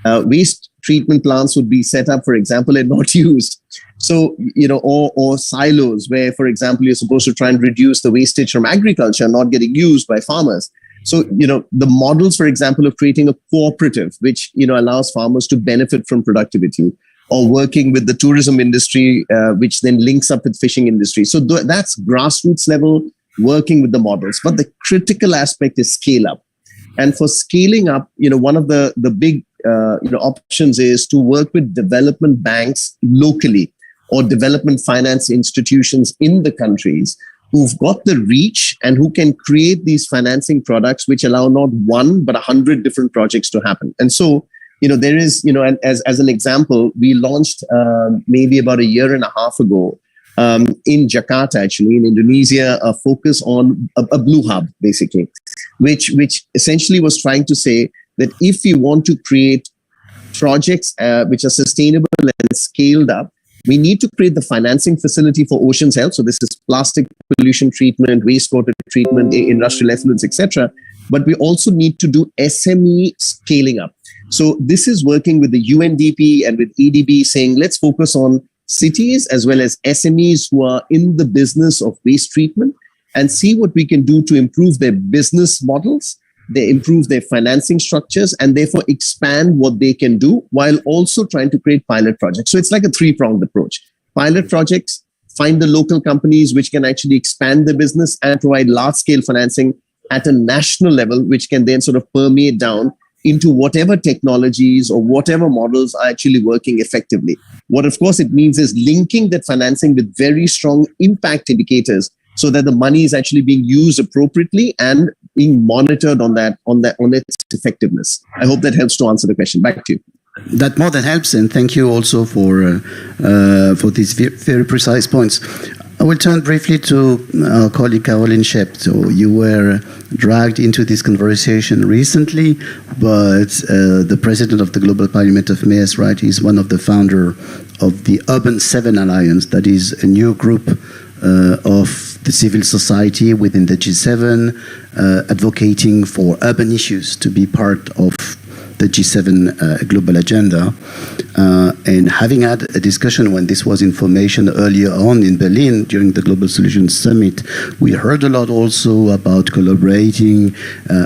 Waste treatment plants would be set up, for example, and not used. So, or silos where, for example, you're supposed to try and reduce the wastage from agriculture not getting used by farmers. So, the models, for example, of creating a cooperative, which, allows farmers to benefit from productivity, or working with the tourism industry, which then links up with fishing industry. So that's grassroots level working with the models. But the critical aspect is scale up. And for scaling up, one of the big options is to work with development banks locally or development finance institutions in the countries who've got the reach and who can create these financing products which allow not one but 100 different projects to happen. And so, there is, and as an example, we launched maybe about a year and a half ago in Jakarta, actually, in Indonesia, a focus on a blue hub, basically, which essentially was trying to say that if we want to create projects which are sustainable and scaled up, we need to create the financing facility for ocean's health. So this is plastic pollution treatment, wastewater treatment, industrial effluents, etc. But we also need to do SME scaling up. So this is working with the UNDP and with ADB saying, let's focus on cities as well as SMEs who are in the business of waste treatment and see what we can do to improve their business models, they improve their financing structures, and therefore expand what they can do while also trying to create pilot projects. So it's like a three-pronged approach. Pilot projects, find the local companies which can actually expand the business and provide large-scale financing at a national level, which can then sort of permeate down into whatever technologies or whatever models are actually working effectively. What, of course, it means is linking that financing with very strong impact indicators so that the money is actually being used appropriately and being monitored on its effectiveness. I hope that helps to answer the question. Back to you. That more than helps, and thank you also for these very precise points. I will turn briefly to our colleague Caroline Shep. So you were dragged into this conversation recently, but the president of the Global Parliament of Mayors, right, is one of the founder of the Urban 7 Alliance. That is a new group of the civil society within the G7, advocating for urban issues to be part of the G7 global agenda. And having had a discussion when this was information earlier on in Berlin during the Global Solutions Summit, we heard a lot also about collaborating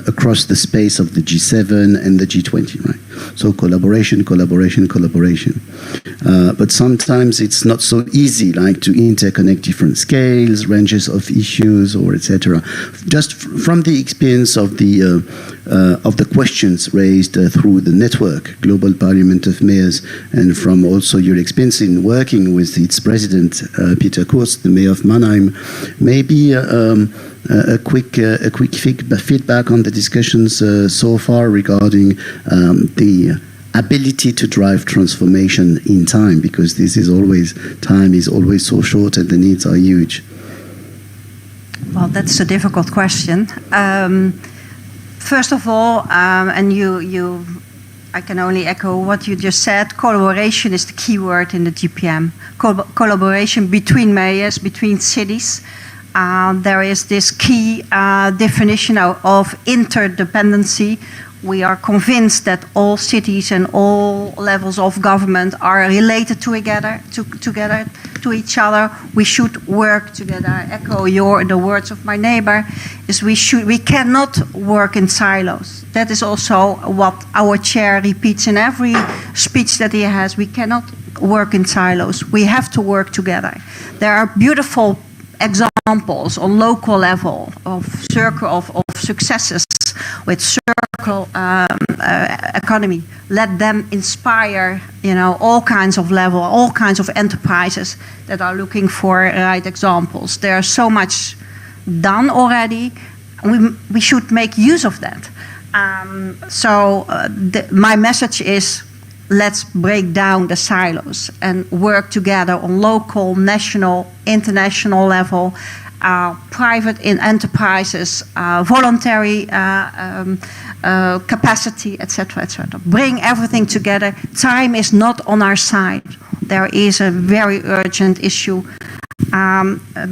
across the space of the G7 and the G20, right? So collaboration. But sometimes it's not so easy, like to interconnect different scales, ranges of issues, or etc. Just from the experience of the questions raised through the network, Global Parliament of Mayors, and from also your experience in working with its president, Peter Kurz, the mayor of Mannheim, maybe a quick feedback on the discussions so far regarding the ability to drive transformation in time, because time is always so short and the needs are huge. Well, that's a difficult question. First of all, and I can only echo what you just said, collaboration is the key word in the GPM. Collaboration between mayors, between cities. There is this key definition of interdependency. We are convinced that all cities and all levels of government are related together to each other. We should work together. I echo the words of my neighbor. We cannot work in silos. That is also what our chair repeats in every speech that he has. We cannot work in silos. We have to work together. There are beautiful examples on local level of successes with circle economy. Let them inspire, all kinds of level, all kinds of enterprises that are looking for right examples. There's so much done already. We should make use of that. My message is, let's break down the silos and work together on local, national, international level, private in enterprises, voluntary capacity, etc., etc. Bring everything together. Time is not on our side. There is a very urgent issue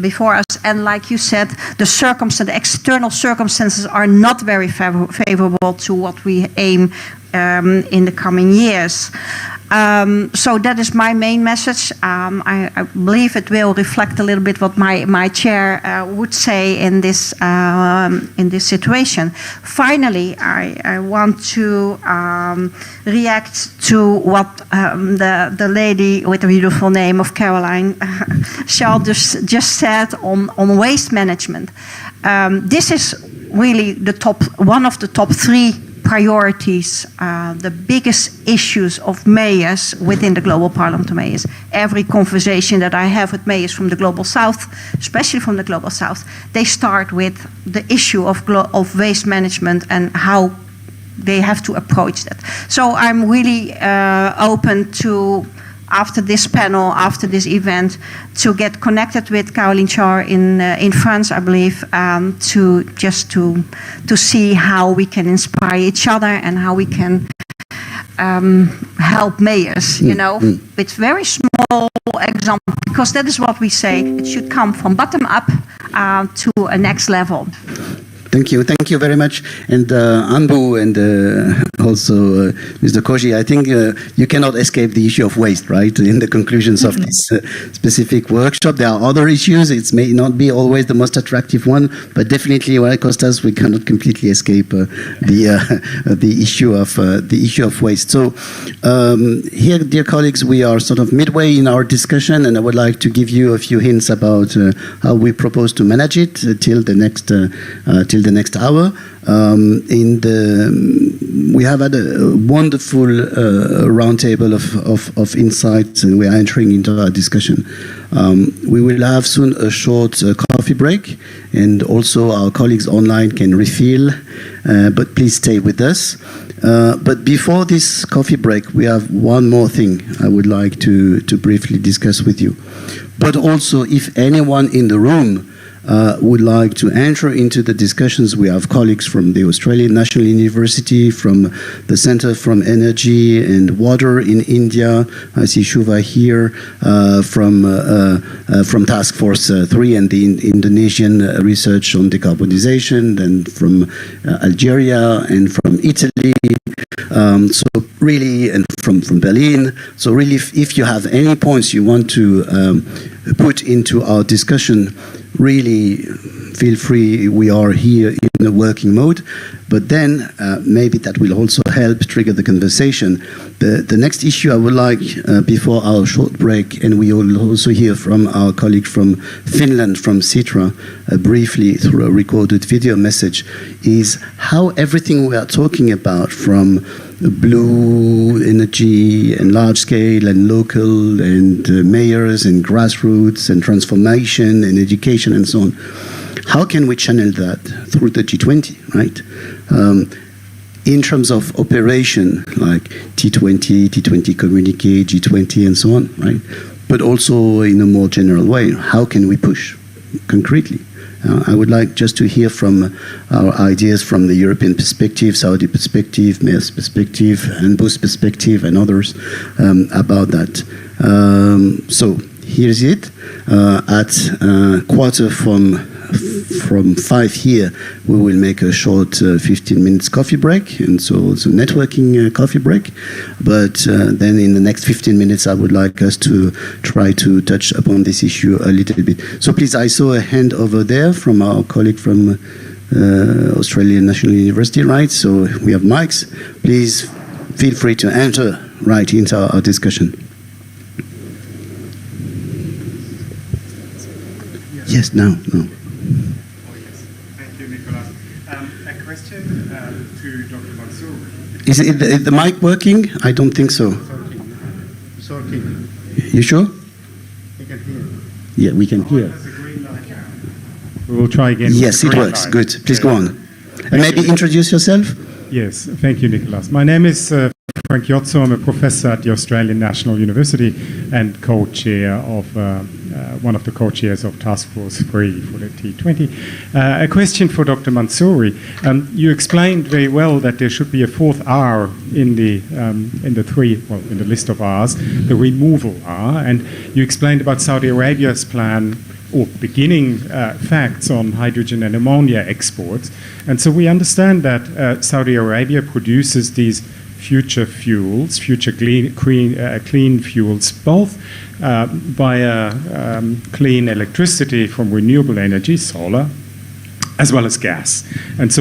before us, and like you said, the external circumstances are not very favorable to what we aim in the coming years. So that is my main message. I believe it will reflect a little bit what my chair would say in this situation. Finally, I want to react to what the lady with the beautiful name of Caroline Shaw just said on waste management. this is really one of the top 3 priorities, the biggest issues of mayors within the Global Parliament of Mayors. Every conversation that I have with mayors from the Global South, especially from the Global South, they start with the issue of waste management and how they have to approach that. So I'm really open to, after this panel, after this event, to get connected with Caroline Char in France, I believe, to see how we can inspire each other and how we can help mayors, with very small examples, because that is what we say. It should come from bottom up to a next level. Thank you very much. And Anbu and also Mr. Koji, I think you cannot escape the issue of waste, right? In the conclusions of this specific workshop, there are other issues. It may not be always the most attractive one, but definitely, well, Costas, we cannot completely escape the issue of waste. So here, dear colleagues, we are sort of midway in our discussion, and I would like to give you a few hints about how we propose to manage it till the next hour. We have had a wonderful roundtable of insights, and we are entering into our discussion. We will have soon a short coffee break, and also our colleagues online can refill, but please stay with us. But before this coffee break, we have one more thing I would like to briefly discuss with you. But also, if anyone in the room would like to enter into the discussions, we have colleagues from the Australian National University, from the Center for Energy and Water in India. I see Shuva here, from Task Force 3 and the Indonesian research on decarbonization, and from Algeria and from Italy. So really, and from Berlin. So really, if you have any points you want to put into our discussion, really feel free. We are here in a working mode, but then maybe that will also help trigger the conversation. The next issue I would like, before our short break, and we will also hear from our colleague from Finland, from Sitra, briefly through a recorded video message, is how everything we are talking about, from blue energy and large scale and local and mayors and grassroots and transformation and education and so on, how can we channel that through the G20, right? In terms of operation, like T20, T20 communique, G20 and so on, right? But also in a more general way, how can we push concretely? I would like just to hear from our ideas from the European perspective, Saudi perspective, Mayor's perspective, and Bush's perspective, and others about that. So here's it. At quarter from 5 here, we will make a short 15 minutes coffee break, and so it's a networking coffee break. But then in the next 15 minutes, I would like us to try to touch upon this issue a little bit. So please, I saw a hand over there from our colleague from Australian National University, right? So we have mics. Please feel free to enter right into our discussion. Yes, no. Thank you, Nicolas. A question to Dr. Mansour. Is the mic working? I don't think so. Sorting. You sure? You can hear. Yeah, we can hear. We will try again. Yes, it works. Good. Please go on. And maybe introduce yourself. Yes, thank you, Nicolas. My name is Frank Jotzo. I'm a professor at the Australian National University and co-chair of one of the co-chairs of Task Force 3 for the T20. A question for Dr. Mansouri. You explained very well that there should be a fourth R in the list of R's, the removal R, and you explained about Saudi Arabia's plan or beginning facts on hydrogen and ammonia exports. And so we understand that Saudi Arabia produces these future fuels, future clean fuels, both via clean electricity from renewable energy, solar, as well as gas. And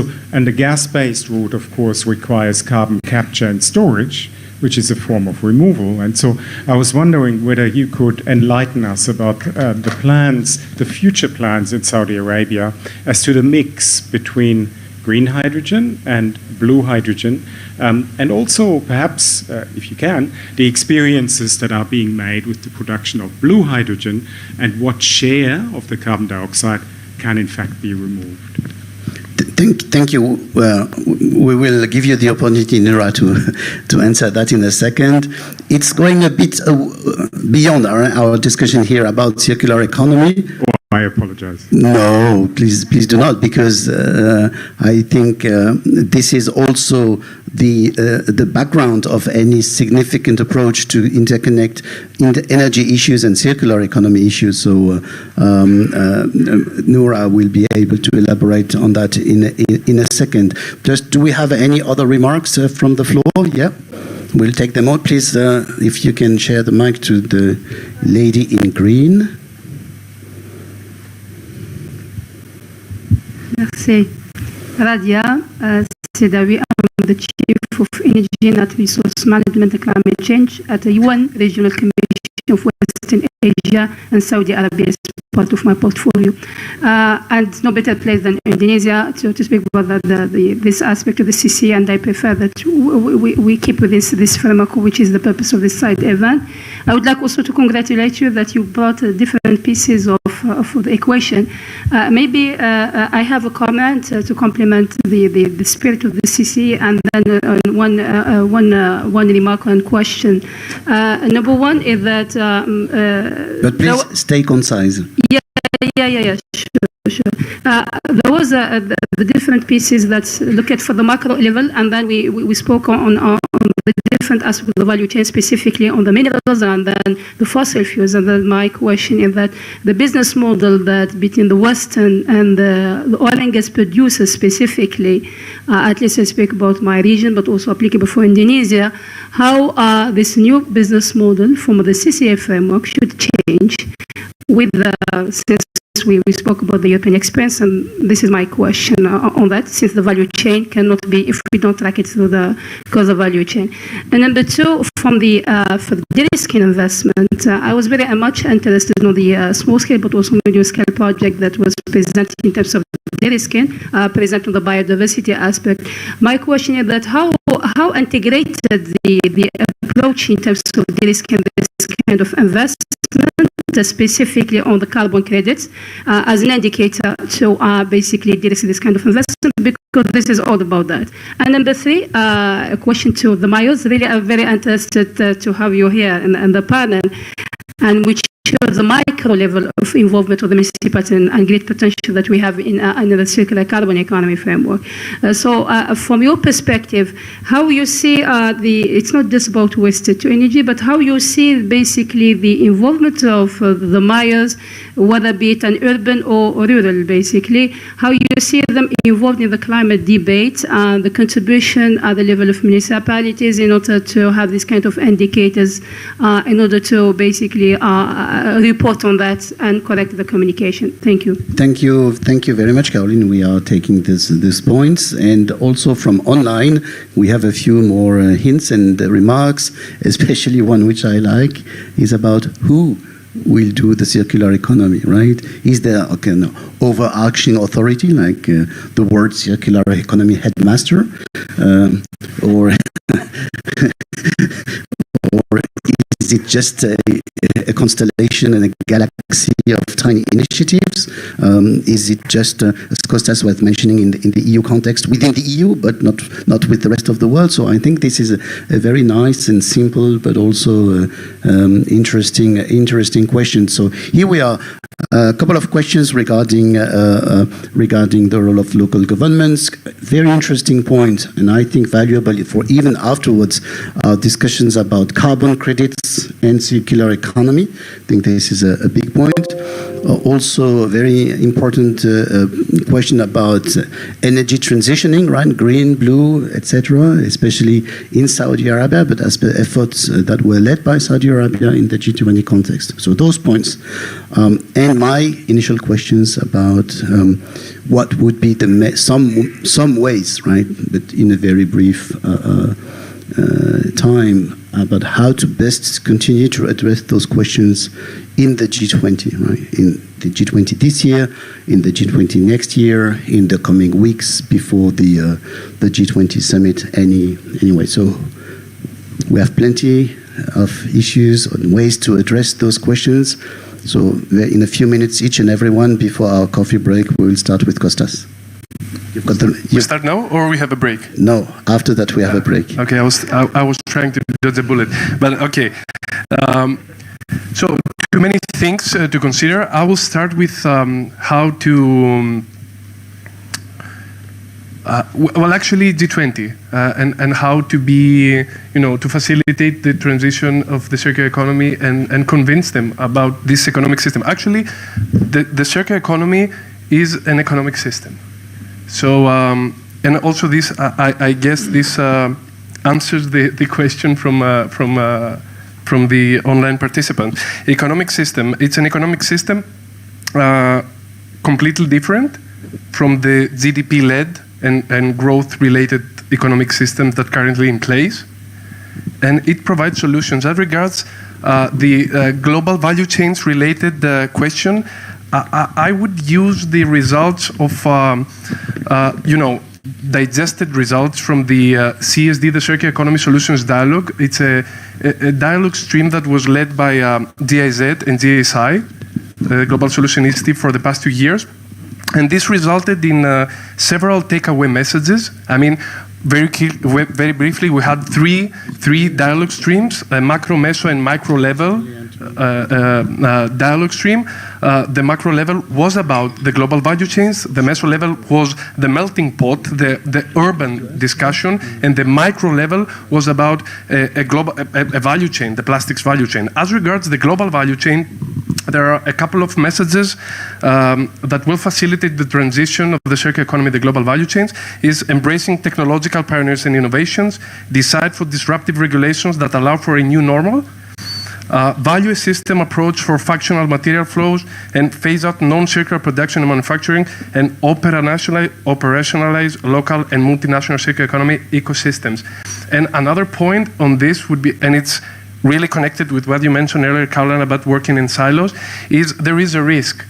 the gas-based route, of course, requires carbon capture and storage, which is a form of removal. And so I was wondering whether you could enlighten us about the plans, the future plans in Saudi Arabia as to the mix between green hydrogen and blue hydrogen, and also perhaps, if you can, the experiences that are being made with the production of blue hydrogen and what share of the carbon dioxide can in fact be removed. Thank you. We will give you the opportunity, Nira, to answer that in a second. It's going a bit beyond our discussion here about circular economy. I apologize. No, please do not, because I think this is also the background of any significant approach to interconnect energy issues and circular economy issues. So Noura will be able to elaborate on that in a second. Just, do we have any other remarks from the floor? Yeah. We'll take them out. Please, if you can share the mic to the lady in green. Merci. Radia, Sedawi, I'm the Chief of Energy and Resource Management and Climate Change at the UN Regional Commission of Western Asia and Saudi Arabia is part of my portfolio. And no better place than Indonesia to speak about this aspect of the CC, and I prefer that we keep with this framework, which is the purpose of this side event. I would like also to congratulate you that you brought different pieces of the equation. Maybe I have a comment to complement the spirit of the CC, and then one remark and question. Number one is that but please stay concise. Yeah, sure. There was the different pieces that look at for the macro level, and then we spoke on the different aspects of the value chain, specifically on the minerals and then the fossil fuels. And then my question is that the business model that between the Western and the oil and gas producers specifically, at least I speak about my region, but also applicable for Indonesia, how this new business model from the CCA framework should change with since we spoke about the European experience, and this is my question on that, since the value chain cannot be, if we don't track it through the causal value chain. And number two, for the de-risking investment, I was very much interested in the small scale but also medium scale project that was presented in terms of de-risking, present on the biodiversity aspect. My question is that how integrated the approach in terms of de-risking this kind of investment, specifically on the carbon credits, as an indicator to basically de-risk this kind of investment, because this is all about that. And number three, a question to the Mayos. Really, I'm very interested to have you here in the panel, and which shows the micro level of involvement of the municipality and great potential that we have in the circular carbon economy framework. So from your perspective, how you see it's not just about waste to energy, but how you see basically the involvement of the mayors, whether be it an urban or rural, basically, how you see them involved in the climate debate and the contribution at the level of municipalities in order to have this kind of indicators in order to basically report on that and correct the communication. Thank you. Thank you very much, Caroline. We are taking these points, and also from online we have a few more hints and remarks, especially one which I like is about who will do the circular economy, right? Is there an overarching authority like the word circular economy headmaster, or is it just a constellation and a galaxy of tiny initiatives? Is it just, as Kostas was mentioning, in the EU context, within the EU, but not with the rest of the world? So I think this is a very nice and simple, but also interesting question. So here we are. A couple of questions regarding the role of local governments. Very interesting point, and I think valuable for even afterwards discussions about carbon credits and circular economy. I think this is a big point. Also, a very important question about energy transitioning, right? Green, blue, etc., especially in Saudi Arabia, but as per efforts that were led by Saudi Arabia in the G20 context. So those points. And my initial questions about what would be some ways, right? But in a very brief time about how to best continue to address those questions in the G20, right? In the G20 this year, in the G20 next year, in the coming weeks before the G20 summit anyway. So we have plenty of issues and ways to address those questions. So in a few minutes, each and every one, before our coffee break, we will start with Kostas. We start now, or we have a break? No, after that we have a break. Okay, I was trying to dodge a bullet, but okay. So too many things to consider. I will start with how to. Well, actually, G20 and how to be, to facilitate the transition of the circular economy and convince them about this economic system. Actually, the circular economy is an economic system. So, and also this, I guess this answers the question from the online participant. Economic system, it's an economic system completely different from the GDP-led and growth-related economic systems that currently in place. And it provides solutions. As regards the global value chains related question, I would use the results of, digested results from the CSD, the Circular Economy Solutions Dialogue. It's a dialogue stream that was led by GIZ and GSI, the Global Solution Initiative, for the past 2 years. And this resulted in several takeaway messages. I mean, very briefly, we had three dialogue streams: a macro, meso, and micro level dialogue stream. The macro level was about the global value chains. The meso level was the melting pot, the urban discussion, and the micro level was about a value chain, the plastics value chain. As regards the global value chain, there are a couple of messages that will facilitate the transition of the circular economy, the global value chains, is embracing technological pioneers and innovations, decide for disruptive regulations that allow for a new normal, value a system approach for functional material flows, and phase out non-circular production and manufacturing, and operationalize local and multinational circular economy ecosystems. And another point on this would be, and it's really connected with what you mentioned earlier, Caroline, about working in silos, is there is a risk.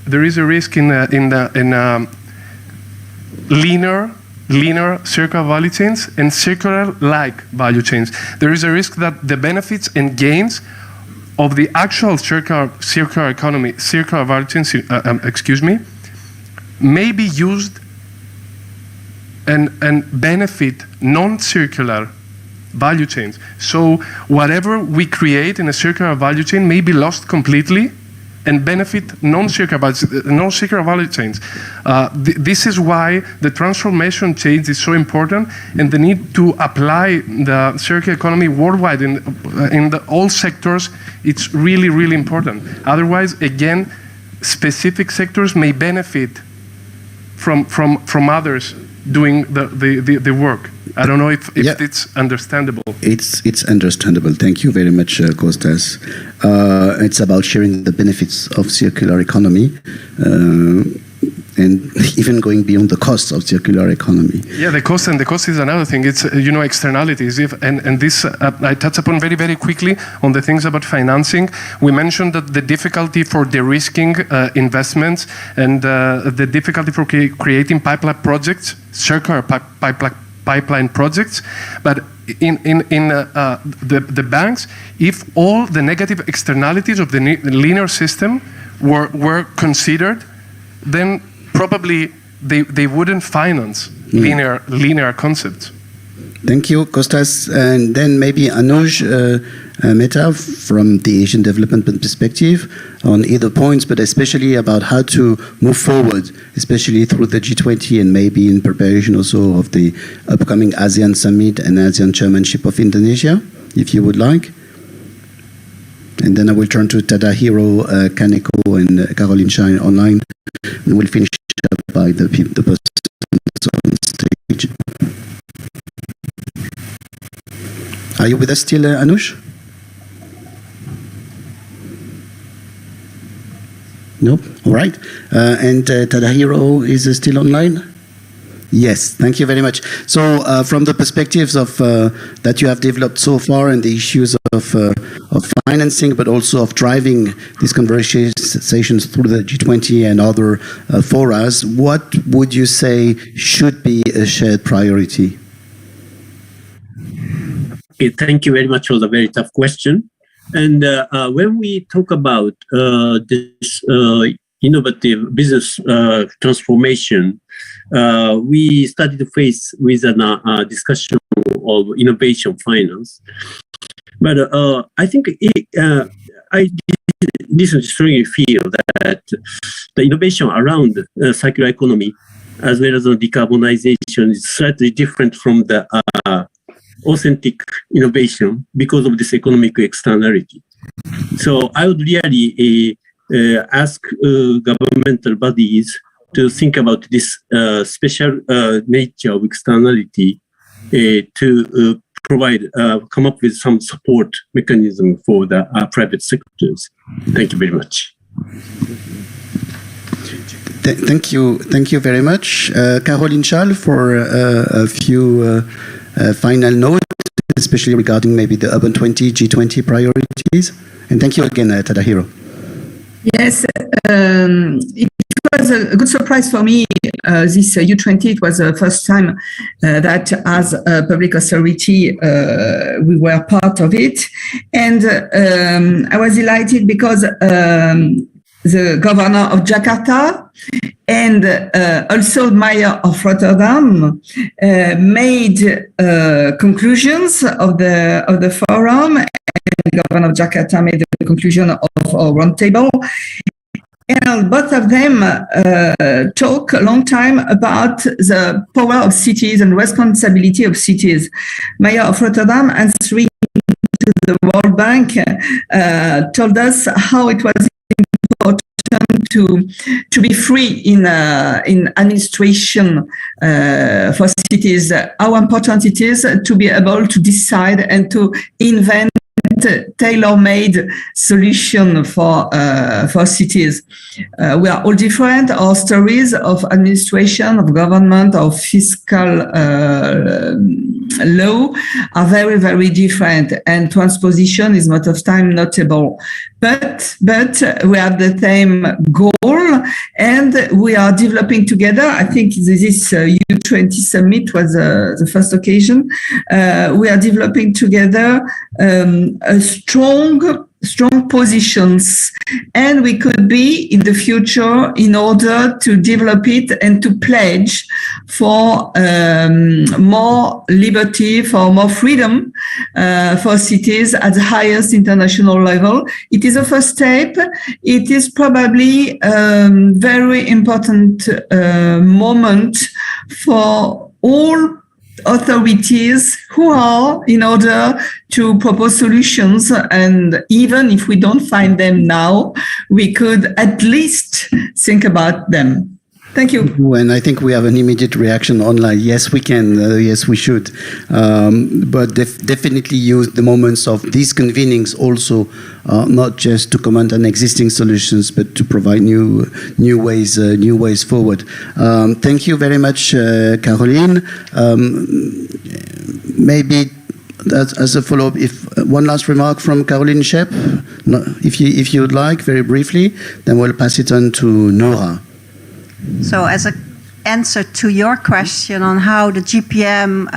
There is a risk in leaner circular value chains and circular-like value chains. There is a risk that the benefits and gains of the actual circular economy, circular value chains, may be used and benefit non-circular value chains. So whatever we create in a circular value chain may be lost completely and benefit non-circular value chains. This is why the transformation change is so important, and the need to apply the circular economy worldwide in all sectors, it's really, really important. Otherwise, again, specific sectors may benefit from others doing the work. I don't know if it's understandable. It's understandable. Thank you very much, Kostas. It's about sharing the benefits of circular economy and even going beyond the costs of circular economy. Yeah, the cost is another thing. It's externalities. And this I touch upon very, very quickly on the things about financing. We mentioned that the difficulty for de-risking investments and the difficulty for creating pipeline projects, circular pipeline projects, but in the banks, if all the negative externalities of the linear system were considered, then probably they wouldn't finance linear concepts. Thank you, Kostas. And then maybe Anuj Mehta from the Asian development perspective on either points, but especially about how to move forward, especially through the G20 and maybe in preparation also of the upcoming ASEAN summit and ASEAN chairmanship of Indonesia, if you would like. And then I will turn to Tadahiro Kaneko and Caroline Shine online, and we'll finish up by the person on stage. Are you with us still, Anush? No? All right. And Tadahiro is still online? Yes, thank you very much. So, from the perspectives of that you have developed so far and the issues of financing, but also of driving these conversations through the G20 and other forums, what would you say should be a shared priority? Okay, thank you very much for the very tough question. And when we talk about this innovative business transformation, we started to face with a discussion of innovation finance. But I think I strongly feel that the innovation around circular economy, as well as the decarbonization, is slightly different from the authentic innovation because of this economic externality. So I would really ask governmental bodies to think about this special nature of externality to come up with some support mechanism for the private sectors. Thank you very much. Thank you very much. Caroline Charles, for a few final notes, especially regarding maybe the Urban 20, G20 priorities. And thank you again, Tadahiro. Yes, it was a good surprise for me, this U20. It was the first time that as a public authority, we were part of it. And I was delighted because the governor of Jakarta and also mayor of Rotterdam made conclusions of the forum, and the governor of Jakarta made the conclusion of our roundtable. And both of them talk a long time about the power of cities and responsibility of cities. Mayor of Rotterdam, answering to the World Bank, told us how it was important to be free in administration for cities. How important it is to be able to decide and to invent tailor-made solution for cities. We are all different. Our stories of administration, of government, of fiscal law are very, very different, and transposition is not of time notable. But we have the same goal, and we are developing together. I think this U20 summit was the first occasion. We are developing together a strong positions, and we could be in the future in order to develop it and to pledge for more liberty, for more freedom for cities at the highest international level. It is a first step. It is probably a very important moment for all authorities who are in order to propose solutions, and even if we don't find them now, we could at least think about them. Thank you. And I think we have an immediate reaction online. Yes, we can. Yes, we should. But definitely use the moments of these convenings also, not just to comment on existing solutions, but to provide new ways forward. Thank you very much, Caroline. Maybe as a follow-up, if one last remark from Caroline Shep, if you would like, very briefly, then we'll pass it on to Nora. So as an answer to your question on how the GPM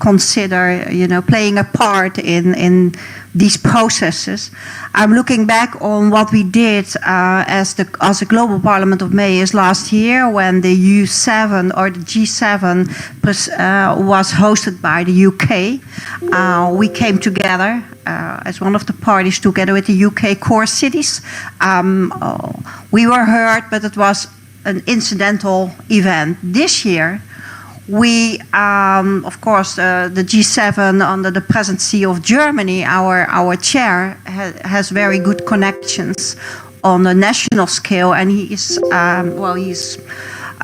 consider, playing a part in these processes, I'm looking back on what we did as a Global Parliament of Mayors last year when the U7 or the G7 was hosted by the UK. We came together as one of the parties together with the UK core cities. We were heard, but it was an incidental event. This year, we, of course, the G7 under the presidency of Germany, our chair has very good connections on the national scale, and he is, he's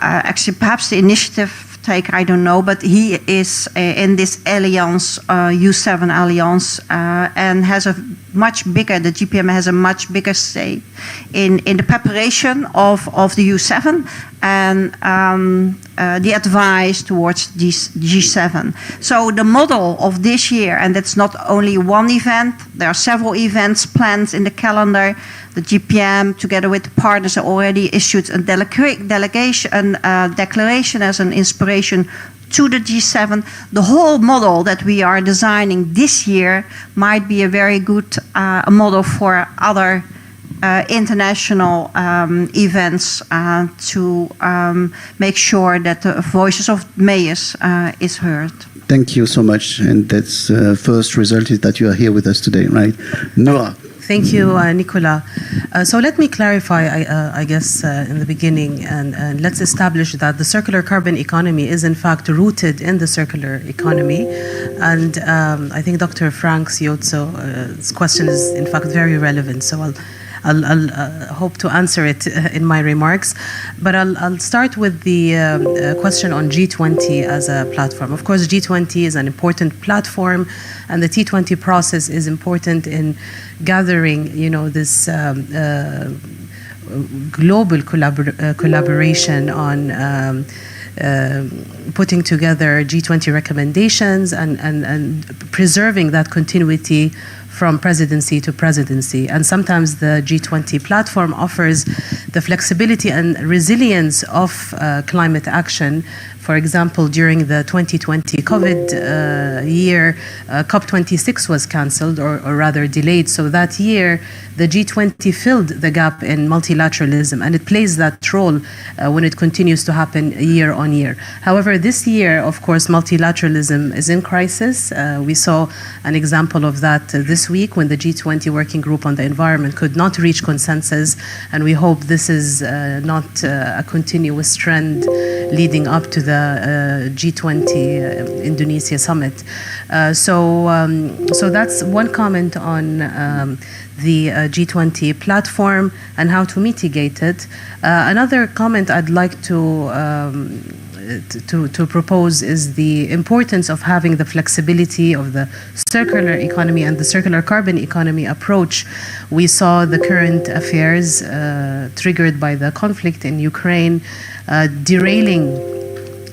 actually perhaps the initiative taker, I don't know, but he is in this alliance, U7 alliance, and has a much bigger, the GPM has a much bigger say in the preparation of the U7 and the advice towards G7. So the model of this year, and that's not only one event, there are several events planned in the calendar. The GPM, together with the partners, already issued a declaration as an inspiration to the G7. The whole model that we are designing this year might be a very good model for other international events to make sure that the voices of mayors is heard. Thank you so much. And that's first result is that you are here with us today, right? Noah. Thank you, Nicola. So let me clarify, I guess, in the beginning, and let's establish that the circular carbon economy is in fact rooted in the circular economy. And I think Dr. Frank Siozzo's question is in fact very relevant. So I'll hope to answer it in my remarks. But I'll start with the question on G20 as a platform. Of course, G20 is an important platform, and the T20 process is important in gathering, this global collaboration on putting together G20 recommendations and preserving that continuity from presidency to presidency. And sometimes the G20 platform offers the flexibility and resilience of climate action. For example, during the 2020 COVID year, COP26 was cancelled or rather delayed. So that year, the G20 filled the gap in multilateralism, and it plays that role when it continues to happen year on year. However, this year, of course, multilateralism is in crisis. We saw an example of that this week when the G20 Working Group on the Environment could not reach consensus, and we hope this is not a continuous trend leading up to the G20 Indonesia summit. So that's one comment on the G20 platform and how to mitigate it. Another comment I'd like to propose is the importance of having the flexibility of the circular economy and the circular carbon economy approach. We saw the current affairs triggered by the conflict in Ukraine derailing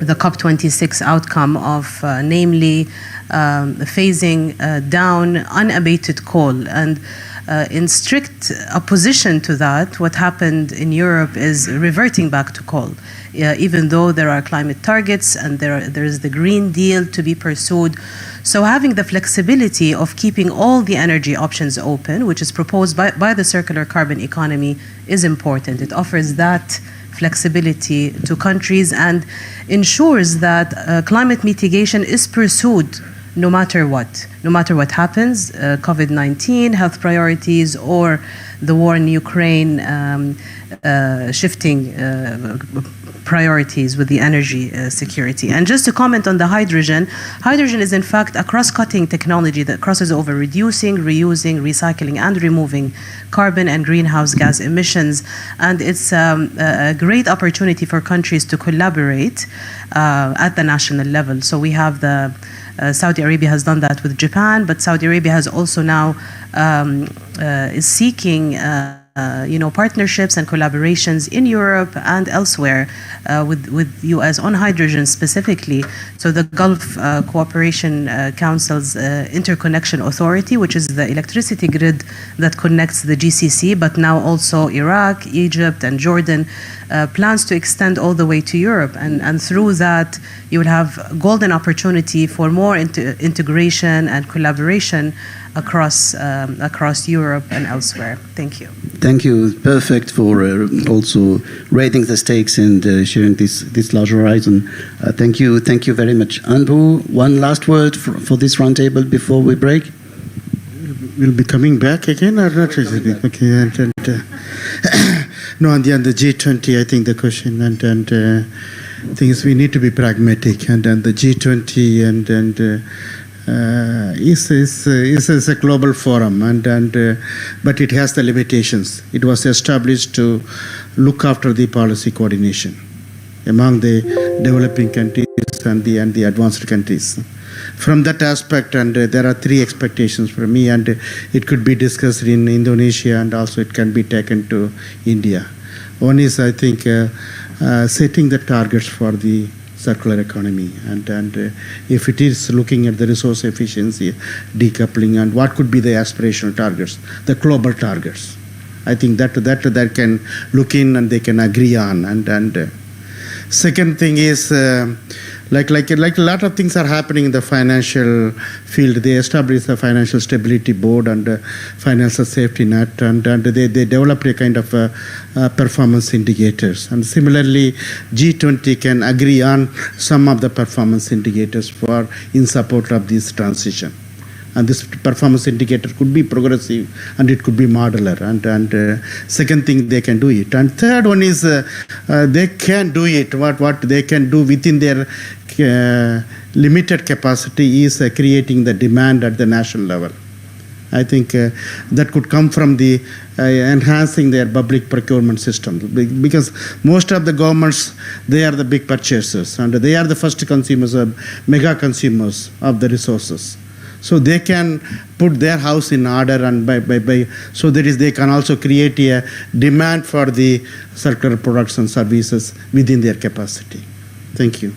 the COP26 outcome of namely phasing down unabated coal. And in strict opposition to that, what happened in Europe is reverting back to coal, even though there are climate targets and there is the Green Deal to be pursued. So having the flexibility of keeping all the energy options open, which is proposed by the circular carbon economy, is important. It offers that flexibility to countries and ensures that climate mitigation is pursued no matter what happens, COVID-19, health priorities, or the war in Ukraine, shifting priorities with the energy security. And just to comment on the hydrogen is in fact a cross-cutting technology that crosses over reducing, reusing, recycling, and removing carbon and greenhouse gas emissions. And it's a great opportunity for countries to collaborate at the national level. So we have Saudi Arabia has done that with Japan, but Saudi Arabia has also now is seeking partnerships and collaborations in Europe and elsewhere with US on hydrogen specifically. So the Gulf Cooperation Council's Interconnection Authority, which is the electricity grid that connects the GCC, but now also Iraq, Egypt, and Jordan, plans to extend all the way to Europe. And through that, you will have golden opportunity for more integration and collaboration across Europe and elsewhere. Thank you. Thank you. Perfect for also raising the stakes and sharing this large horizon. Thank you very much. Anbu, one last word for this roundtable before we break. We'll be coming back again or not? Okay, no, on the G20, I think the question and things we need to be pragmatic, and the G20 is a global forum, but it has the limitations. It was established to look after the policy coordination among the developing countries and the advanced countries. From that aspect, and there are three expectations for me, and it could be discussed in Indonesia, and also it can be taken to India. One is, I think, setting the targets for the circular economy, and if it is looking at the resource efficiency, decoupling, and what could be the aspirational targets, the global targets. I think that can look in and they can agree on. And second thing is, like a lot of things are happening in the financial field. They established the Financial Stability Board and Financial Safety Net, and they developed a kind of performance indicators. And similarly, G20 can agree on some of the performance indicators in support of this transition. And this performance indicator could be progressive and it could be modular. And second thing, they can do it. And third one is they can do it. What they can do within their limited capacity is creating the demand at the national level. I think that could come from the enhancing their public procurement system, because most of the governments, they are the big purchasers and they are the first consumers, mega consumers of the resources. So they can put their house in order, and so they can also create a demand for the circular products and services within their capacity. Thank you.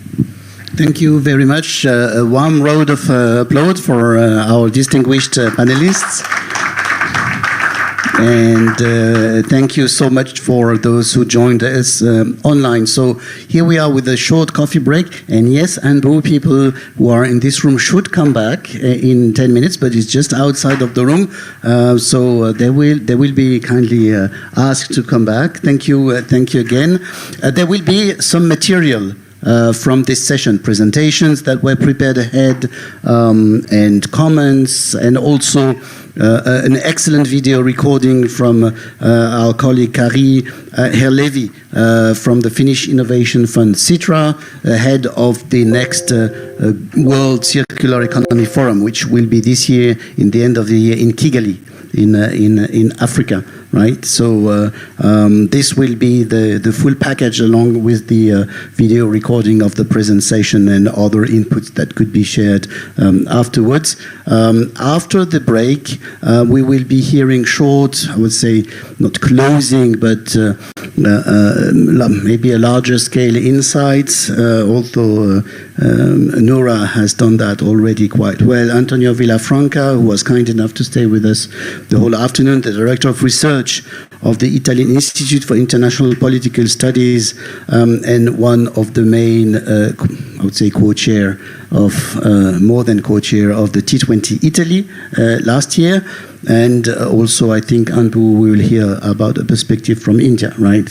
Thank you very much. A warm round of applause for our distinguished panelists. And thank you so much for those who joined us online. So here we are with a short coffee break. And yes, Andrew, people who are in this room should come back in 10 minutes, but it's just outside of the room. So they will be kindly asked to come back. Thank you again. There will be some material from this session, presentations that were prepared ahead, and comments, and also an excellent video recording from our colleague Kari Herlevi from the Finnish Innovation Fund Citra, ahead of the next World Circular Economy Forum, which will be this year, in the end of the year, in Kigali, in Africa. Right, so this will be the full package, along with the video recording of the presentation and other inputs that could be shared afterwards. After the break, we will be hearing short, I would say, not closing, but maybe a larger scale insights, although Nora has done that already quite well. Antonio Villafranca, who was kind enough to stay with us the whole afternoon, the Director of Research of the Italian Institute for International Political Studies, and one of the main, I would say, co-chair of, more than co-chair of the G20 Italy last year. And also, I think, Andrew, we will hear about a perspective from India, right?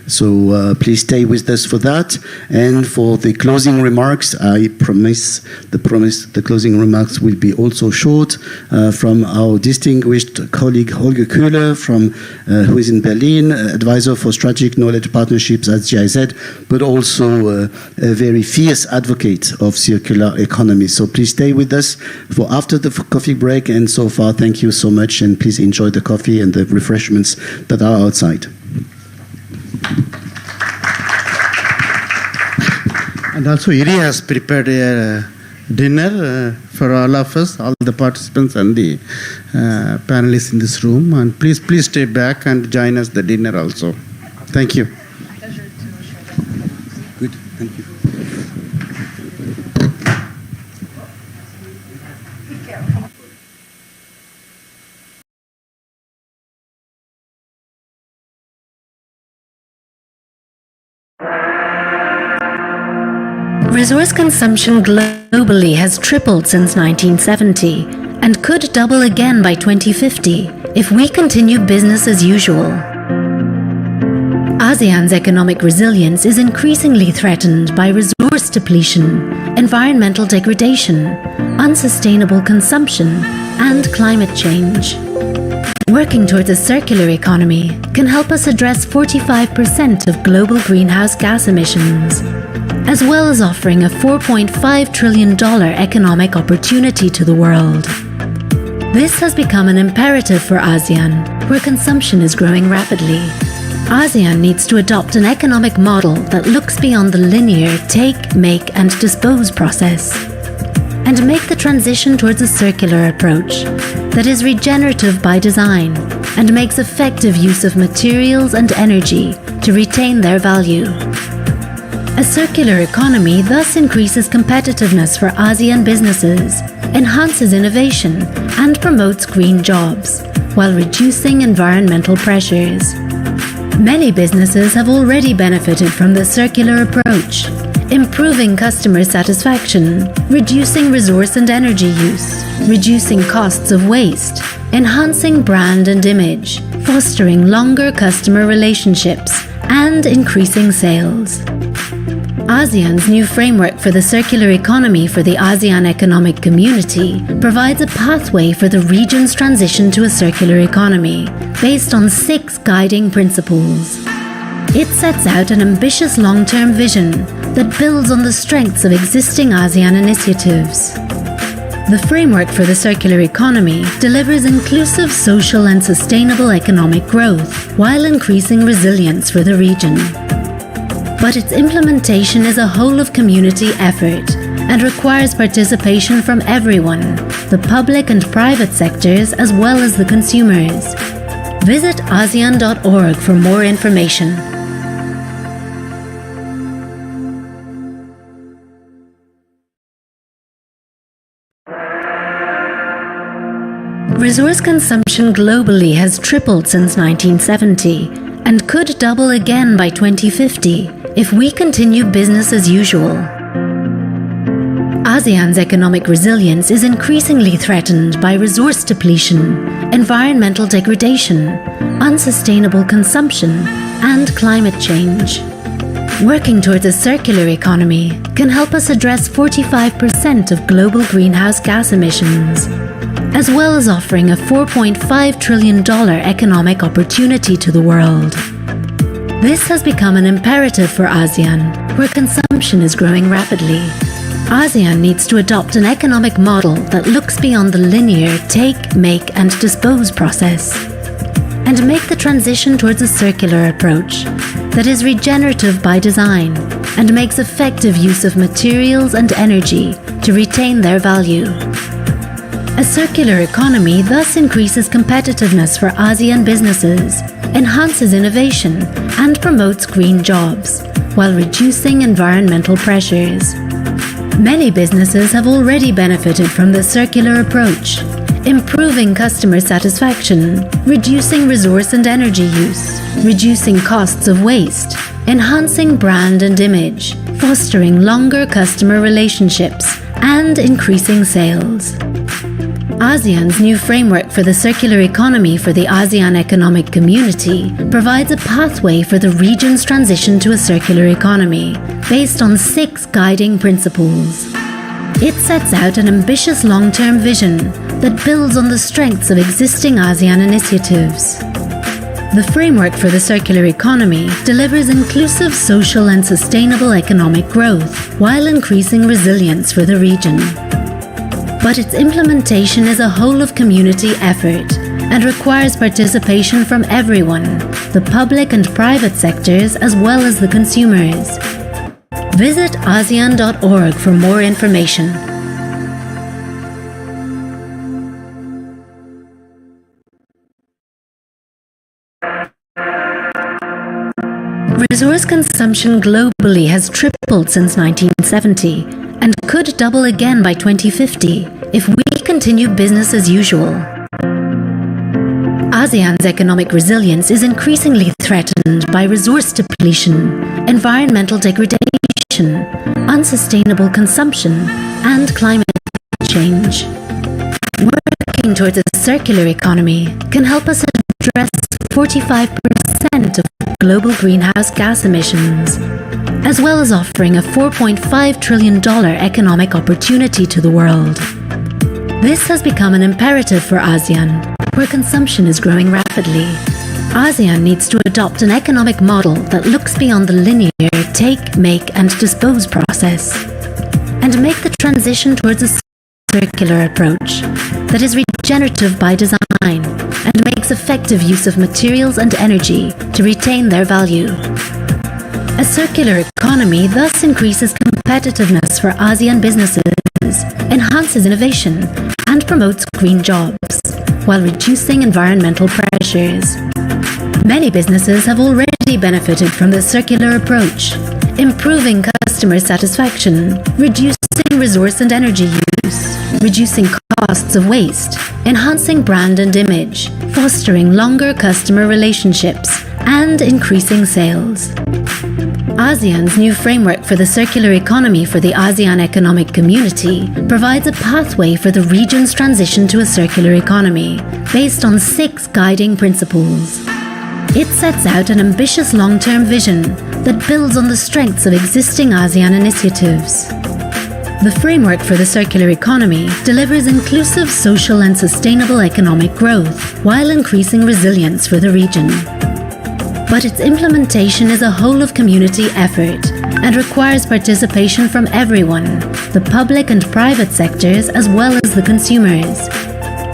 So please stay with us for that. And for the closing remarks, I promise the closing remarks will be also short, from our distinguished colleague Holger Köhler, who is in Berlin, advisor for strategic knowledge partnerships at GIZ, but also a very fierce advocate of circular economy. So please stay with us for after the coffee break. And so far, thank you so much, and please enjoy the coffee and the refreshments that are outside. And also, Iri has prepared a dinner for all of us, all the participants and the panelists in this room. And please stay back and join us the dinner also. Thank you. Pleasure to share. Good, thank you. Resource consumption globally has tripled since 1970 and could double again by 2050 if we continue business as usual. ASEAN's economic resilience is increasingly threatened by resource depletion, environmental degradation, unsustainable consumption, and climate change. Working towards a circular economy can help us address 45% of global greenhouse gas emissions, as well as offering a $4.5 trillion economic opportunity to the world. This has become an imperative for ASEAN, where consumption is growing rapidly. ASEAN needs to adopt an economic model that looks beyond the linear take, make, and dispose process, and make the transition towards a circular approach that is regenerative by design and makes effective use of materials and energy to retain their value. A circular economy thus increases competitiveness for ASEAN businesses, enhances innovation, and promotes green jobs, while reducing environmental pressures. Many businesses have already benefited from the circular approach, improving customer satisfaction, reducing resource and energy use, reducing costs of waste, enhancing brand and image, fostering longer customer relationships, and increasing sales. ASEAN's new framework for the circular economy for the ASEAN Economic Community provides a pathway for the region's transition to a circular economy based on 6 guiding principles. It sets out an ambitious long-term vision that builds on the strengths of existing ASEAN initiatives. The framework for the circular economy delivers inclusive social and sustainable economic growth while increasing resilience for the region. But its implementation is a whole-of-community effort and requires participation from everyone, the public and private sectors as well as the consumers. Visit ASEAN.org for more information. Resource consumption globally has tripled since 1970 and could double again by 2050 if we continue business as usual. ASEAN's economic resilience is increasingly threatened by resource depletion, environmental degradation, unsustainable consumption, and climate change. Working towards a circular economy can help us address 45% of global greenhouse gas emissions, as well as offering a $4.5 trillion economic opportunity to the world. This has become an imperative for ASEAN, where consumption is growing rapidly. ASEAN needs to adopt an economic model that looks beyond the linear take, make, and dispose process, and make the transition towards a circular approach that is regenerative by design and makes effective use of materials and energy to retain their value. A circular economy thus increases competitiveness for ASEAN businesses, enhances innovation, and promotes green jobs, while reducing environmental pressures. Many businesses have already benefited from the circular approach, improving customer satisfaction, reducing resource and energy use, reducing costs of waste, enhancing brand and image, fostering longer customer relationships, and increasing sales. ASEAN's new framework for the circular economy for the ASEAN Economic Community provides a pathway for the region's transition to a circular economy based on 6 guiding principles. It sets out an ambitious long-term vision that builds on the strengths of existing ASEAN initiatives. The framework for the circular economy delivers inclusive social and sustainable economic growth while increasing resilience for the region. But its implementation is a whole-of-community effort and requires participation from everyone, the public and private sectors as well as the consumers. Visit ASEAN.org for more information. Resource consumption globally has tripled since 1970 and could double again by 2050 if we continue business as usual. ASEAN's economic resilience is increasingly threatened by resource depletion, environmental degradation, unsustainable consumption, and climate change. Working towards a circular economy can help us address 45% of global greenhouse gas emissions, as well as offering a $4.5 trillion economic opportunity to the world. This has become an imperative for ASEAN, where consumption is growing rapidly. ASEAN needs to adopt an economic model that looks beyond the linear take, make, and dispose process, and make the transition towards a circular approach that is regenerative by design and makes effective use of materials and energy to retain their value. A circular economy thus increases competitiveness for ASEAN businesses, enhances innovation, and promotes green jobs, while reducing environmental pressures. Many businesses have already benefited from the circular approach, improving customer satisfaction, reducing resource and energy use, reducing costs of waste, enhancing brand and image, fostering longer customer relationships, and increasing sales. ASEAN's new framework for the circular economy for the ASEAN Economic Community provides a pathway for the region's transition to a circular economy based on 6 guiding principles. It sets out an ambitious long-term vision that builds on the strengths of existing ASEAN initiatives. The framework for the circular economy delivers inclusive social and sustainable economic growth while increasing resilience for the region. But its implementation is a whole-of-community effort and requires participation from everyone, the public and private sectors as well as the consumers.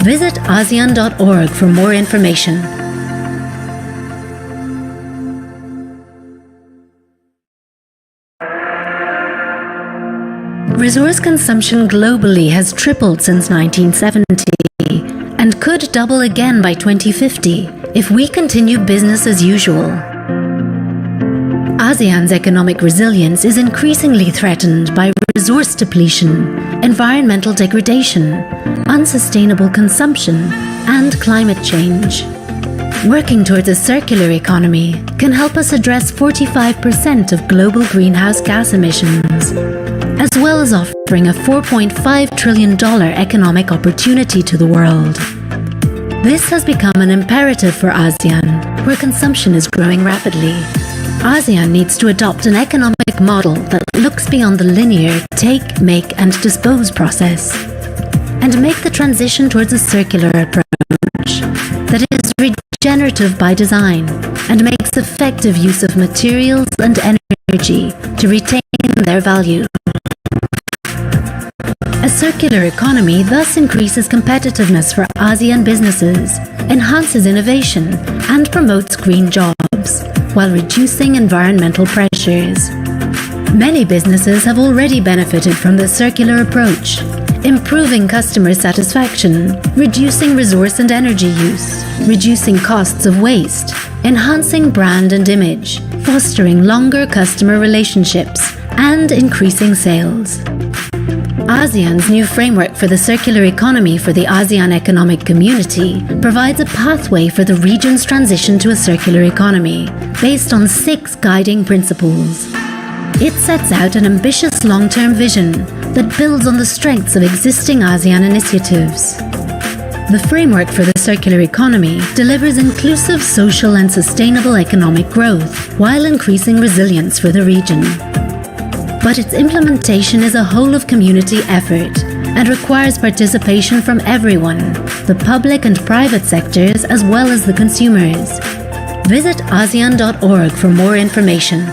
Visit ASEAN.org for more information. Resource consumption globally has tripled since 1970 and could double again by 2050 if we continue business as usual. ASEAN's economic resilience is increasingly threatened by resource depletion, environmental degradation, unsustainable consumption, and climate change. Working towards a circular economy can help us address 45% of global greenhouse gas emissions, as well as offering a $4.5 trillion economic opportunity to the world. This has become an imperative for ASEAN, where consumption is growing rapidly. ASEAN needs to adopt an economic model that looks beyond the linear take, make, and dispose process, and make the transition towards a circular approach that is regenerative by design and makes effective use of materials and energy to retain their value. A circular economy thus increases competitiveness for ASEAN businesses, enhances innovation, and promotes green jobs, while reducing environmental pressures. Many businesses have already benefited from the circular approach, improving customer satisfaction, reducing resource and energy use, reducing costs of waste, enhancing brand and image, fostering longer customer relationships, and increasing sales. ASEAN's new framework for the circular economy for the ASEAN Economic Community provides a pathway for the region's transition to a circular economy based on 6 guiding principles. It sets out an ambitious long-term vision that builds on the strengths of existing ASEAN initiatives. The framework for the circular economy delivers inclusive social and sustainable economic growth while increasing resilience for the region. But its implementation is a whole-of-community effort and requires participation from everyone, the public and private sectors as well as the consumers. Visit ASEAN.org for more information.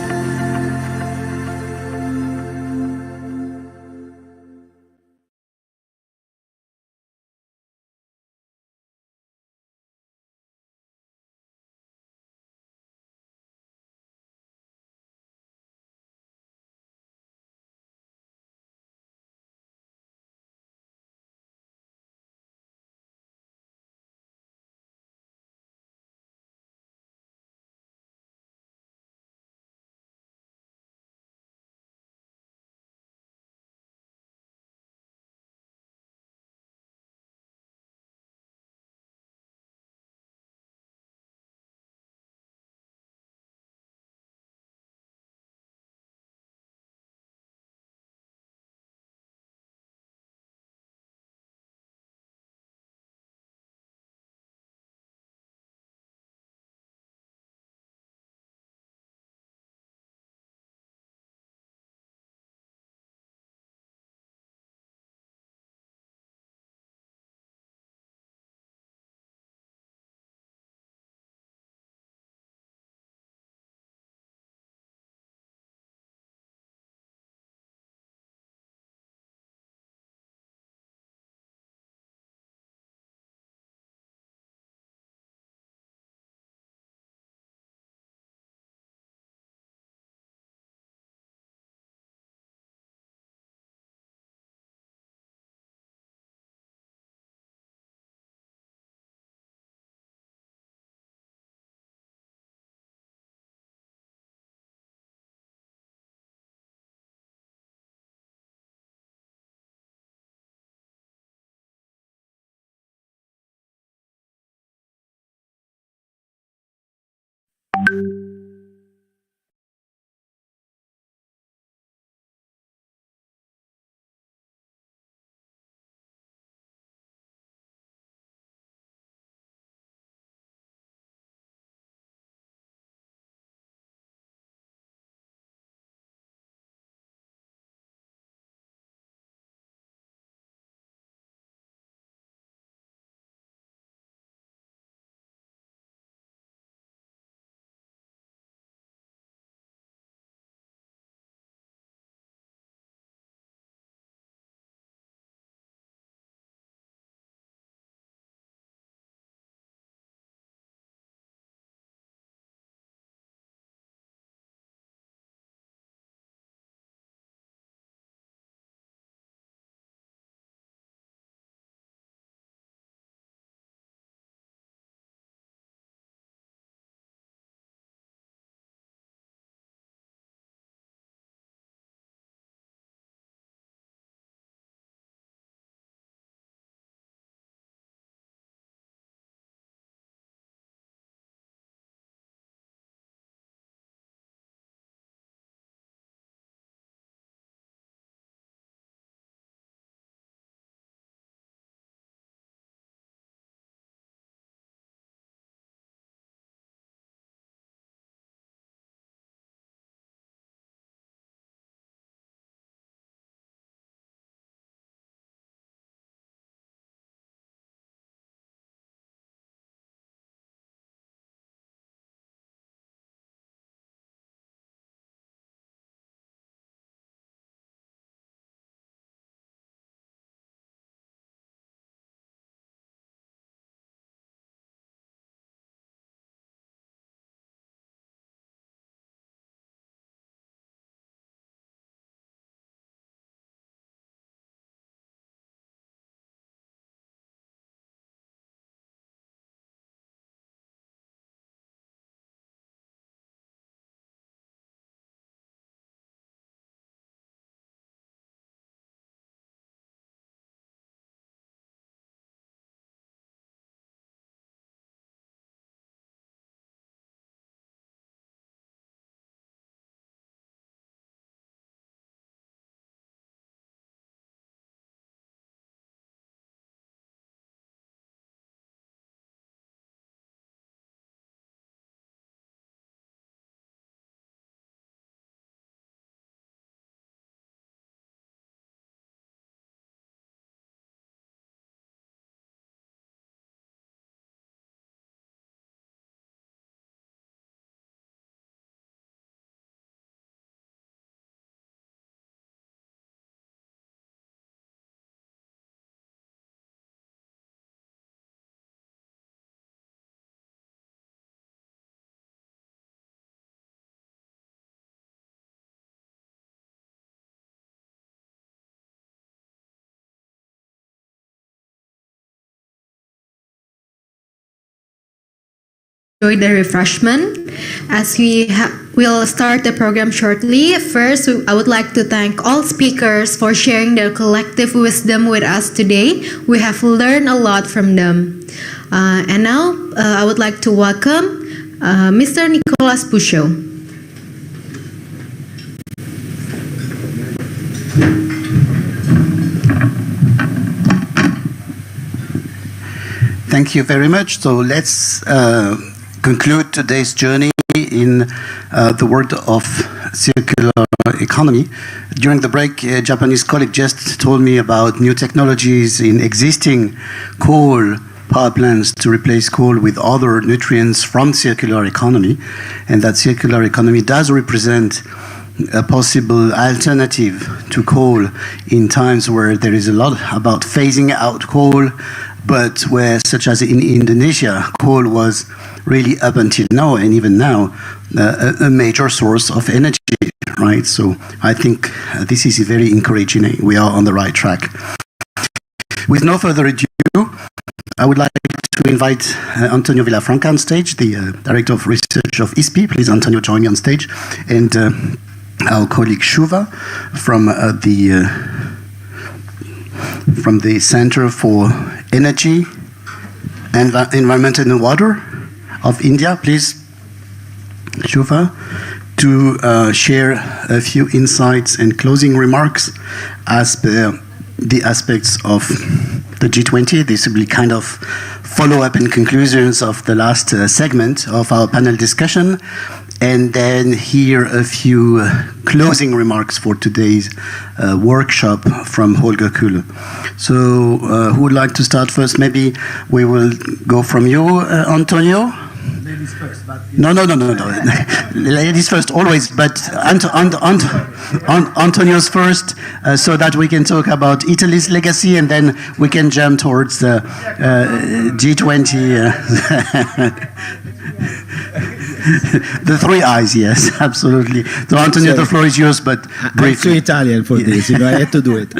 the refreshment as we'll start the program shortly. First, I would like to thank all speakers for sharing their collective wisdom with us today. We have learned a lot from them. And now I would like to welcome Mr. Nicholas Busho. Thank you very much. So let's conclude today's journey in the world of circular economy. During the break, a Japanese colleague just told me about new technologies in existing coal power plants to replace coal with other nutrients from circular economy, and that circular economy does represent a possible alternative to coal in times where there is a lot about phasing out coal, but where, such as in Indonesia, coal was really up until now, and even now, a major source of energy, right? So I think this is very encouraging. We are on the right track. With no further ado, I would like to invite Antonio Villafranca on stage, the Director of Research of ISPI. Please, Antonio, join me on stage. And our colleague Shuva from the Center for Energy, Environment and Water of India. Please, Shuva, to share a few insights and closing remarks as per the aspects of the G20. This will be kind of follow-up and conclusions of the last segment of our panel discussion, and then hear a few closing remarks for today's workshop from Holger Kühle. So who would like to start first? Maybe we will go from you, Antonio. Ladies first, but no. Ladies first, always. But Antonio's first, so that we can talk about Italy's legacy, and then we can jump towards the G20. The three eyes, yes, absolutely. So, Antonio, the floor is yours, but briefly. I'm too Italian for this. I had to do it.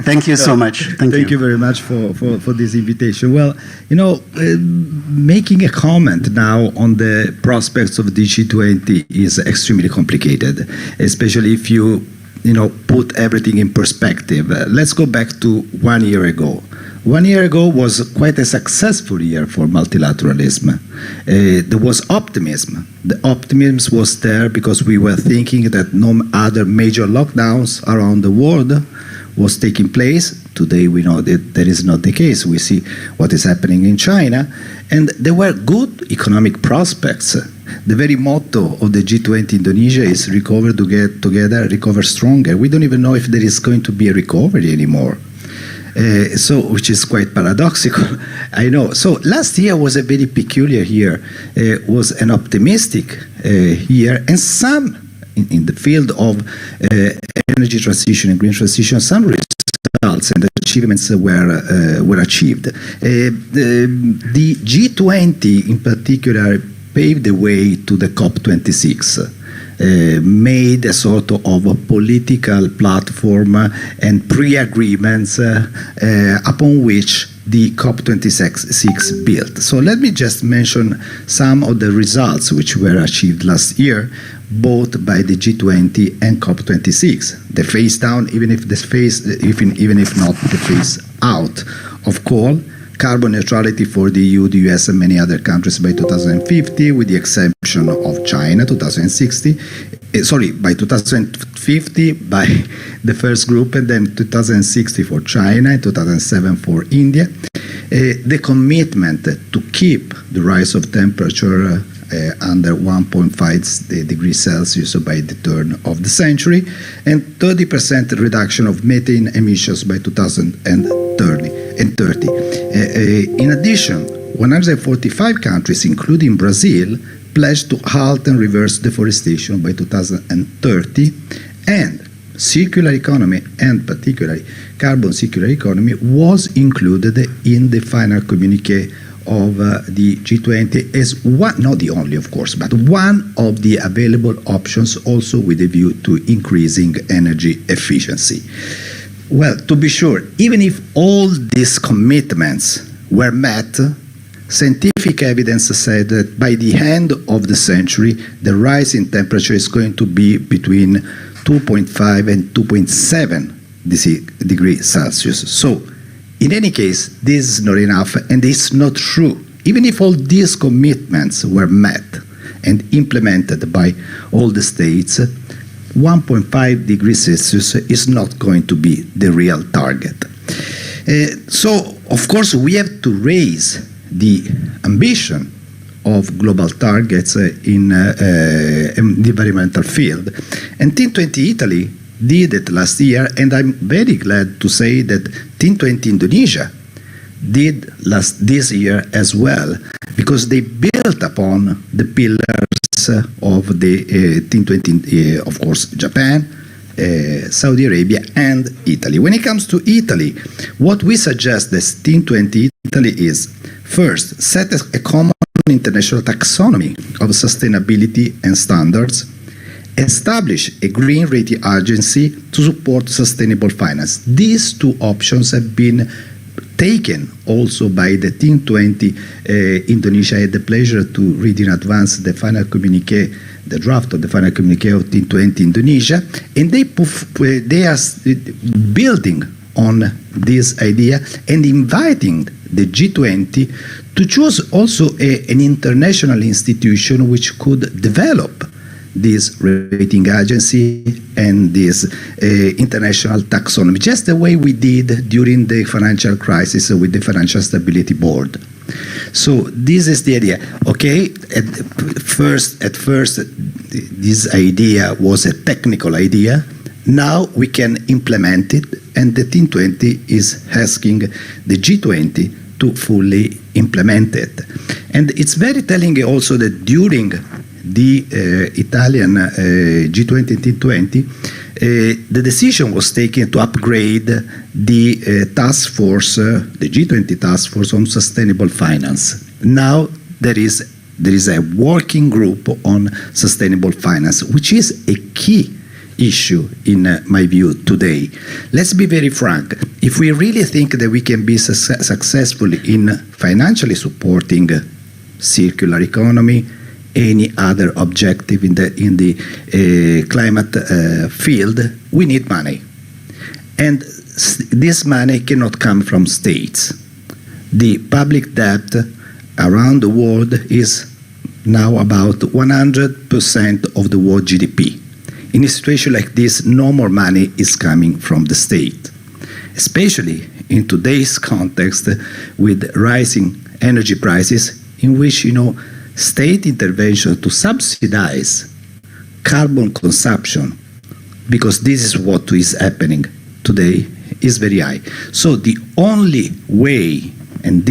Thank you so much. Thank you very much for this invitation. Well, making a comment now on the prospects of the G20 is extremely complicated, especially if you put everything in perspective. Let's go back to 1 year ago. 1 year ago was quite a successful year for multilateralism. There was optimism. The optimism was there because we were thinking that no other major lockdowns around the world was taking place. Today we know that that is not the case. We see what is happening in China, and there were good economic prospects. The very motto of the G20 Indonesia is recover together, recover stronger. We don't even know if there is going to be a recovery anymore. Which is quite paradoxical, I know. So last year was a very peculiar year. It was an optimistic year, and some in the field of energy transition and green transition, some results and achievements were achieved. The G20 in particular paved the way to the COP26. Made a sort of a political platform and pre-agreements upon which the COP26 built. So let me just mention some of the results which were achieved last year, both by the G20 and COP26. The phase down, even if not the phase out of coal, carbon neutrality for the EU, the US, and many other countries by 2050, with the exception of China, by 2050 by the first group, and then 2060 for China, and 2007 for India. The commitment to keep the rise of temperature under 1.5 degrees Celsius by the turn of the century, and 30% reduction of methane emissions by 2030. In addition, 145 countries, including Brazil, pledged to halt and reverse deforestation by 2030, and circular economy, and particularly carbon circular economy, was included in the final communique of the G20 as one, not the only, of course, but one of the available options, also with a view to increasing energy efficiency. Well, to be sure, even if all these commitments were met, Scientific evidence said that by the end of the century, the rise in temperature is going to be between 2.5 and 2.7 degrees Celsius. So, in any case, this is not enough, and it's not true. Even if all these commitments were met and implemented by all the states, 1.5 degrees Celsius is not going to be the real target. So, of course, we have to raise the ambition of global targets in the environmental field. And Team 20 Italy did it last year, and I'm very glad to say that Team 20 Indonesia did this year as well, because they built upon the pillars of the Team 20, of course, Japan, Saudi Arabia, and Italy. When it comes to Italy, what we suggest as Team 20 Italy is, first, set a common international taxonomy of sustainability and standards, establish a green rating agency to support sustainable finance. These two options have been taken also by the Team 20 Indonesia. I had the pleasure to read in advance the final communique, the draft of the final communique of Team 20 Indonesia, and they are building on this idea and inviting the G20 to choose also an international institution which could develop this rating agency and this international taxonomy, just the way we did during the financial crisis with the Financial Stability Board. So this is the idea. Okay, at first, this idea was a technical idea. Now we can implement it, and the Team 20 is asking the G20 to fully implement it. And it's very telling also that during the Italian G20 and T20, the decision was taken to upgrade the task force, the G20 task force on sustainable finance. Now there is a working group on sustainable finance, which is a key issue in my view today. Let's be very frank. If we really think that we can be successful in financially supporting circular economy, any other objective in the climate field, we need money. And this money cannot come from states. The public debt around the world is now about 100% of the world GDP. In a situation like this, no more money is coming from the state, especially in today's context with rising energy prices, in which, state intervention to subsidize carbon consumption, because this is what is happening today, is very high. So the only way, and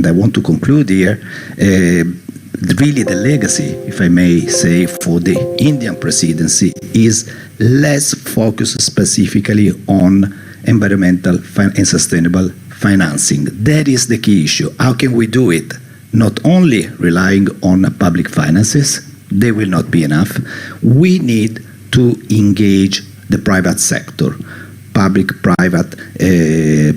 I want to conclude here, really the legacy, if I may say, for the Indian presidency is less focus specifically on environmental and sustainable financing. That is the key issue. How can we do it? Not only relying on public finances, they will not be enough. We need to engage the private sector, public-private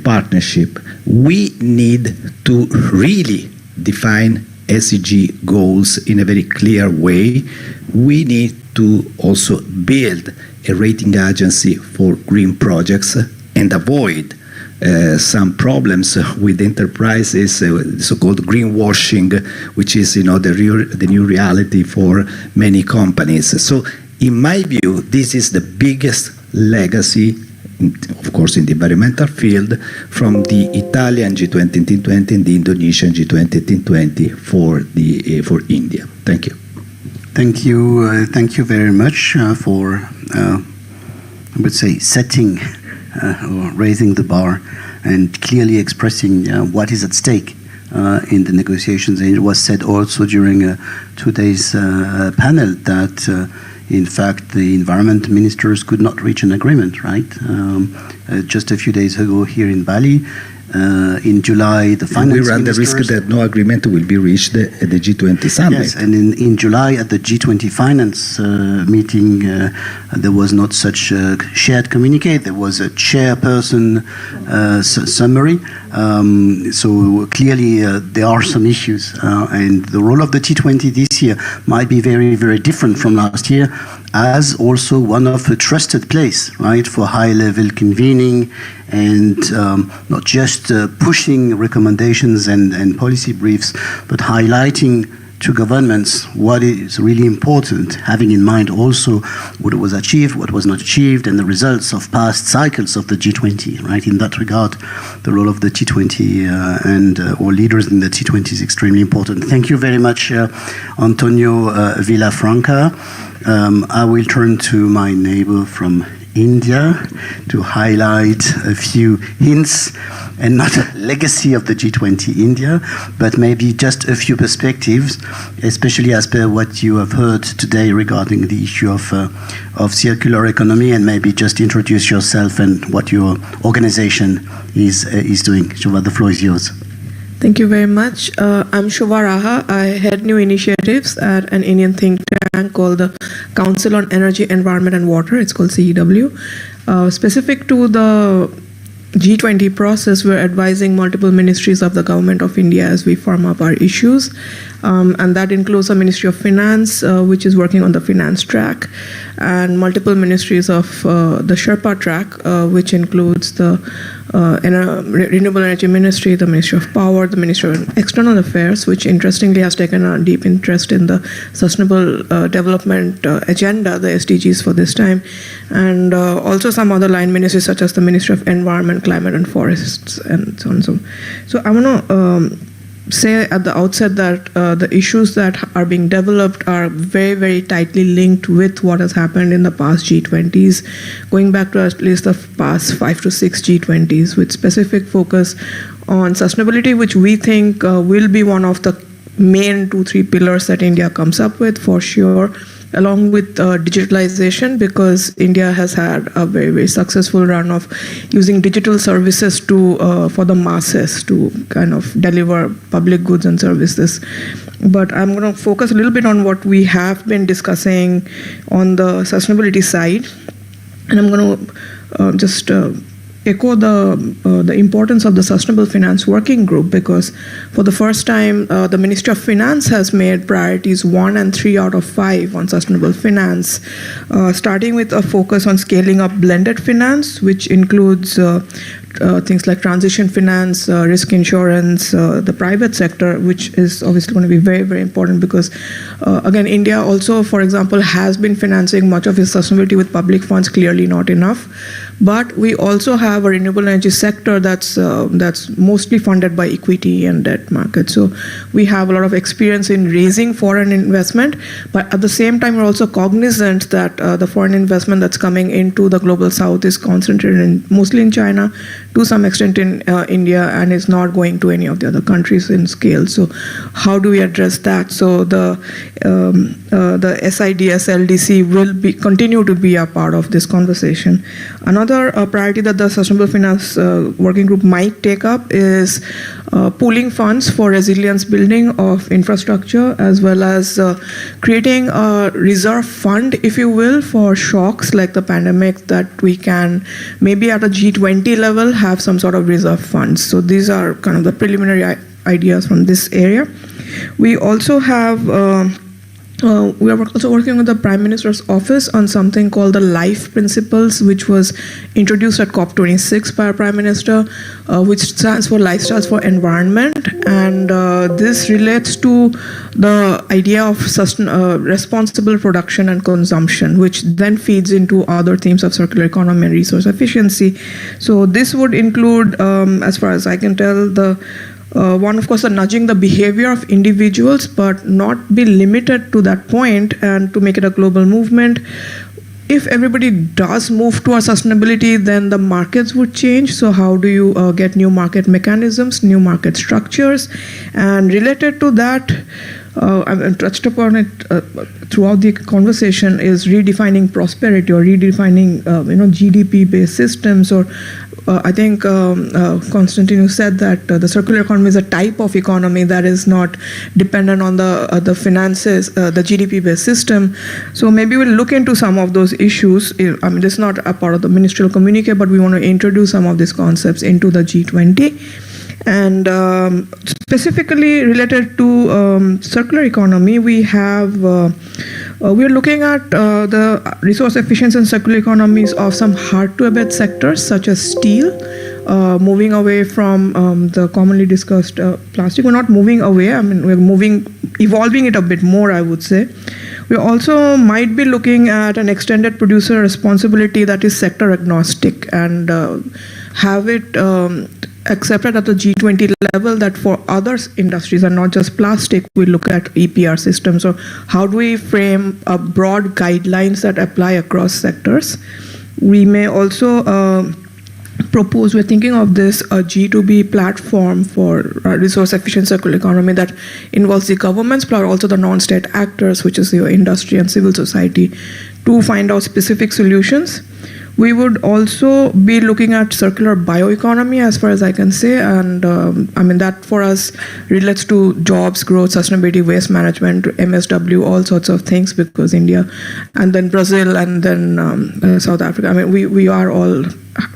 partnership. We need to really define SDG goals in a very clear way. We need to also build a rating agency for green projects and avoid some problems with enterprises, so-called greenwashing, which is the new reality for many companies. So, in my view, this is the biggest legacy, of course, in the environmental field, from the Italian G20 and T20 and the Indonesian G20 and T20 for India. Thank you. Thank you very much for, I would say, setting or raising the bar and clearly expressing what is at stake in the negotiations. And it was said also during today's panel that in fact the environment ministers could not reach an agreement, right? Just a few days ago here in Bali, In July, the finance we run the risk ministers, that no agreement will be reached at the G20 summit. yes, and in July at the G20 finance meeting, there was not such a shared communique. There was a chairperson summary. So clearly there are some issues, and the role of the G20 this year might be very, very different from last year, as also one of a trusted place, right, for high-level convening and not just pushing recommendations and policy briefs, but highlighting to governments what is really important, having in mind also what was achieved, what was not achieved, and the results of past cycles of the G20, right? In that regard, the role of the G20 and or leaders in the G20 is extremely important. Thank you very much, Antonio Villafranca. I will turn to my neighbor from India to highlight a few hints, and not a legacy of the G20 India, but maybe just a few perspectives, especially as per what you have heard today regarding the issue of circular economy, and maybe just introduce yourself and what your organization is doing. Shubha, the floor is yours. Thank you very much. I'm Shubha Raha. I head new initiatives at an Indian think tank called the Council on Energy, Environment and Water. It's called CEW. Specific to the G20 process, we're advising multiple ministries of the government of India as we firm up our issues. And that includes the Ministry of Finance, which is working on the finance track, and multiple ministries of the Sherpa track, which includes the Renewable Energy Ministry, the Ministry of Power, the Ministry of External Affairs, which interestingly has taken a deep interest in the Sustainable Development Agenda, the SDGs for this time, and also some other line ministries such as the Ministry of Environment, Climate and Forests, and so on. So I want to say at the outset that the issues that are being developed are very, very tightly linked with what has happened in the past G20s, going back to at least the past 5 to 6 G20s, with specific focus on sustainability, which we think will be one of the main 2-3 pillars that India comes up with for sure, along with digitalization, because India has had a very, very successful run of using digital services for the masses to kind of deliver public goods and services. But I'm going to focus a little bit on what we have been discussing on the sustainability side, and I'm going to just echo the importance of the Sustainable Finance Working Group, because for the first time, the Ministry of Finance has made priorities 1 and 3 out of 5 on sustainable finance, starting with a focus on scaling up blended finance, which includes things like transition finance, risk insurance, the private sector, which is obviously going to be very, very important because, again, India also, for example, has been financing much of its sustainability with public funds, clearly not enough. But we also have a renewable energy sector that's mostly funded by equity and debt markets. So we have a lot of experience in raising foreign investment, but at the same time, we're also cognizant that the foreign investment that's coming into the global south is concentrated mostly in China, to some extent in India, and is not going to any of the other countries in scale. So how do we address that? So the SIDS LDC will continue to be a part of this conversation. Another priority that the Sustainable Finance Working Group might take up is pooling funds for resilience building of infrastructure, as well as creating a reserve fund, if you will, for shocks like the pandemic, that we can maybe at a G20 level have some sort of reserve funds. So these are kind of the preliminary ideas from this area. We also have we are also working with the Prime Minister's office on something called the LIFE Principles, which was introduced at COP26 by our Prime Minister, which stands for Lifestyles for Environment. And this relates to the idea of responsible production and consumption, which then feeds into other themes of circular economy and resource efficiency. So this would include, as far as I can tell, one, of course, nudging the behavior of individuals, but not be limited to that point, and to make it a global movement. If everybody does move towards sustainability, then the markets would change. So how do you get new market mechanisms, new market structures? And related to that, I've touched upon it throughout the conversation, is redefining prosperity, or redefining GDP-based systems, or I think Konstantin, you said that the circular economy is a type of economy that is not dependent on the finances, the GDP-based system. So maybe we'll look into some of those issues. I mean, this is not a part of the ministerial communique, but we want to introduce some of these concepts into the G20. And specifically related to circular economy, we are looking at the resource efficiency and circular economies of some hard-to-abate sectors such as steel, moving away from the commonly discussed plastic. We're not moving away, I mean, we're evolving it a bit more, I would say. We also might be looking at an extended producer responsibility that is sector agnostic and have it accepted at the G20 level that for other industries and not just plastic, we look at EPR systems. So how do we frame broad guidelines that apply across sectors? We may also propose, we're thinking of this, a G2B platform for resource efficient circular economy that involves the governments but also the non-state actors, which is your industry and civil society, to find out specific solutions. We would also be looking at circular bioeconomy, as far as I can say, and I mean that for us relates to jobs, growth, sustainability, waste management, MSW, all sorts of things, because India, and then Brazil, and then South Africa. I mean, we are all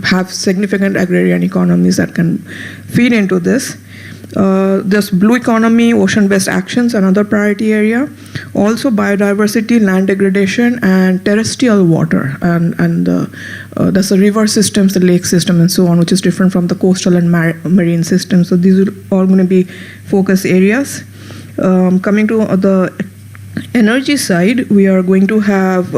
have significant agrarian economies that can feed into this. There's blue economy, ocean-based actions, another priority area. Also biodiversity, land degradation, and terrestrial water. And there's the river systems, the lake system, and so on, which is different from the coastal and marine systems. So these are all going to be focus areas. Coming to the energy side, we are going to have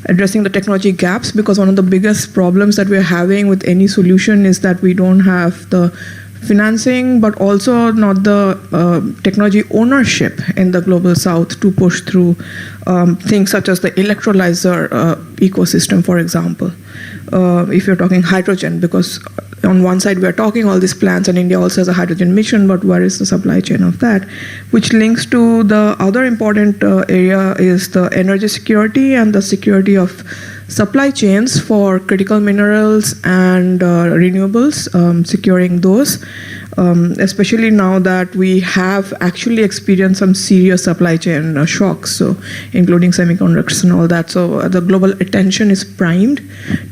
addressing the technology gaps, because one of the biggest problems that we're having with any solution is that we don't have the financing, but also not the technology ownership in the global south to push through things such as the electrolyzer ecosystem, for example. If you're talking hydrogen, because on one side we're talking all these plants, and India also has a hydrogen mission, but where is the supply chain of that? Which links to the other important area is the energy security and the security of supply chains for critical minerals and renewables, securing those, especially now that we have actually experienced some serious supply chain shocks, so including semiconductors and all that. So the global attention is primed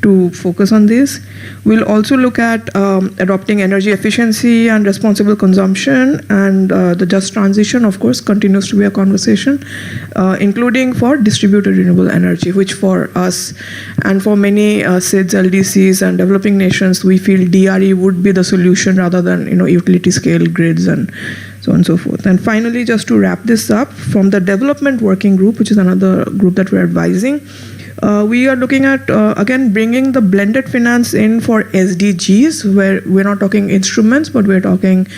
to focus on this. We'll also look at adopting energy efficiency and responsible consumption, and the just transition, of course, continues to be a conversation, including for distributed renewable energy, which for us and for many SIDS, LDCs, and developing nations, we feel DRE would be the solution rather than utility scale grids and so on and so forth. And finally, just to wrap this up, from the development working group, which is another group that we're advising, we are looking at, again, bringing the blended finance in for SDGs, where we're not talking instruments, but we're talking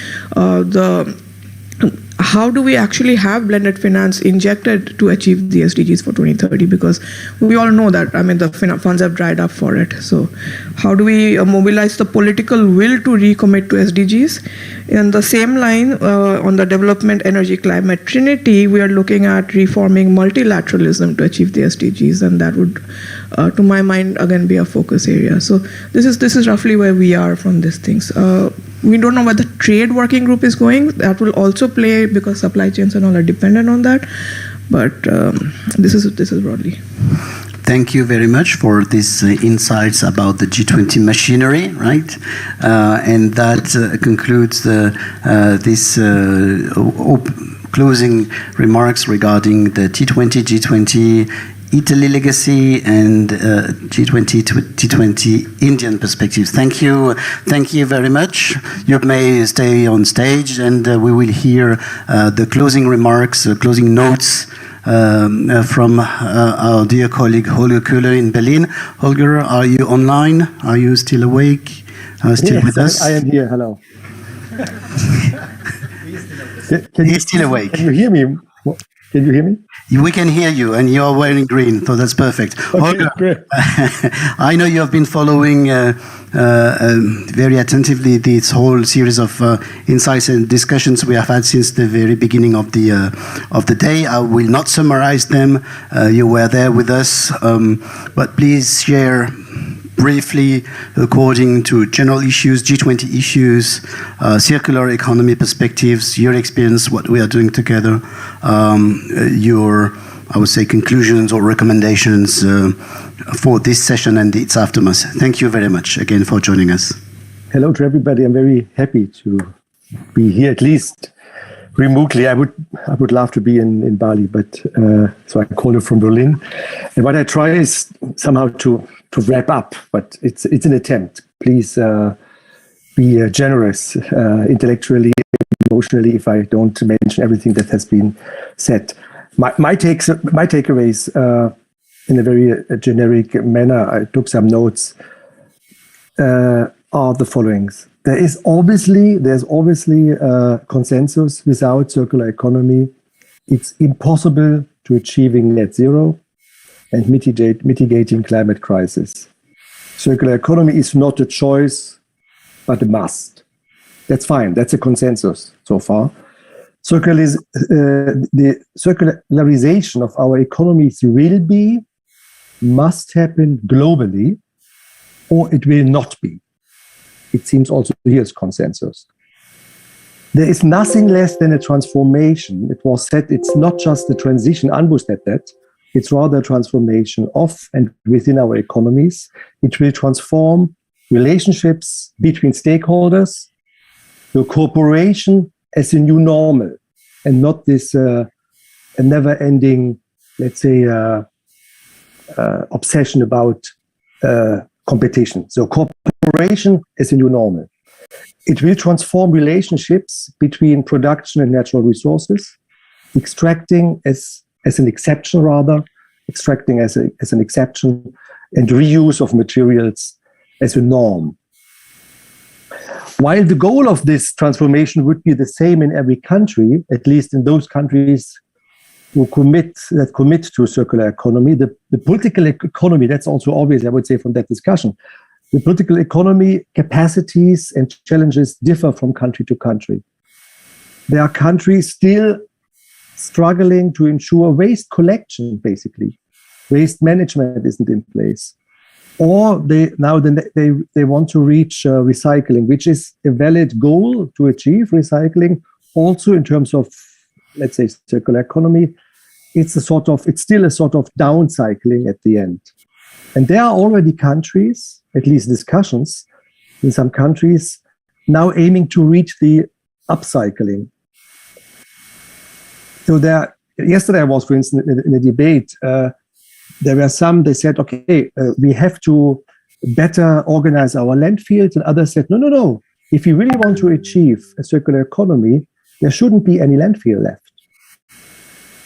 how do we actually have blended finance injected to achieve the SDGs for 2030? Because we all know that, I mean, the funds have dried up for it. So how do we mobilize the political will to recommit to SDGs? In the same line, on the development, energy, climate trinity, we are looking at reforming multilateralism to achieve the SDGs, and that would, to my mind, again, be a focus area. So this is roughly where we are from these things. We don't know where the trade working group is going. That will also play, because supply chains and all are dependent on that. But this is broadly. Thank you very much for these insights about the G20 machinery, right? And that concludes this closing remarks regarding the G20 Italy legacy and G20 T20 Indian perspectives. Thank you very much. You may stay on stage, and we will hear the closing remarks, closing notes from our dear colleague Holger Köhler in Berlin. Holger, are you online? Are you still awake? Still with us? I am here. Hello. He's still awake. Can you hear me? Can you hear me? We can hear you, and you are wearing green, so that's perfect. Okay, Holger, great. I know you have been following very attentively this whole series of insights and discussions we have had since the very beginning of the day. I will not summarize them. You were there with us, but please share briefly according to general issues, G20 issues, circular economy perspectives, your experience, what we are doing together, your, I would say, conclusions or recommendations for this session and its aftermath. Thank you very much again for joining us. Hello to everybody. I'm very happy to be here, at least remotely. I would love to be in Bali, but so I call it from Berlin. And what I try is somehow to wrap up, but it's an attempt. Please be generous intellectually, emotionally, if I don't mention everything that has been said. My takeaways in a very generic manner, I took some notes, are the following. There's obviously consensus. Without circular economy, it's impossible to achieving net zero and mitigating climate crisis. Circular economy is not a choice, but a must. That's fine. That's a consensus so far. The circularization of our economies must happen globally, or it will not be. It seems also here's consensus. There is nothing less than a transformation. It was said it's not just the transition, Anbu said that, it's rather a transformation of and within our economies. It will transform relationships between stakeholders, the cooperation as a new normal, and not this a never-ending, let's say, obsession about competition. So cooperation is a new normal. It will transform relationships between production and natural resources, extracting as an exception, and reuse of materials as a norm. While the goal of this transformation would be the same in every country, at least in those countries who commit to a circular economy, the political economy, that's also obvious, I would say, from that discussion. The political economy capacities and challenges differ from country to country. There are countries still struggling to ensure waste collection, basically. Waste management isn't in place. Or they want to reach recycling, which is a valid goal to achieve recycling. Also, in terms of, let's say, circular economy, it's still a sort of downcycling at the end. And there are already countries, at least discussions in some countries, now aiming to reach the upcycling. So yesterday I was, for instance, in a debate. There were some, they said, okay, we have to better organize our landfills. And others said, no. If you really want to achieve a circular economy, there shouldn't be any landfill left.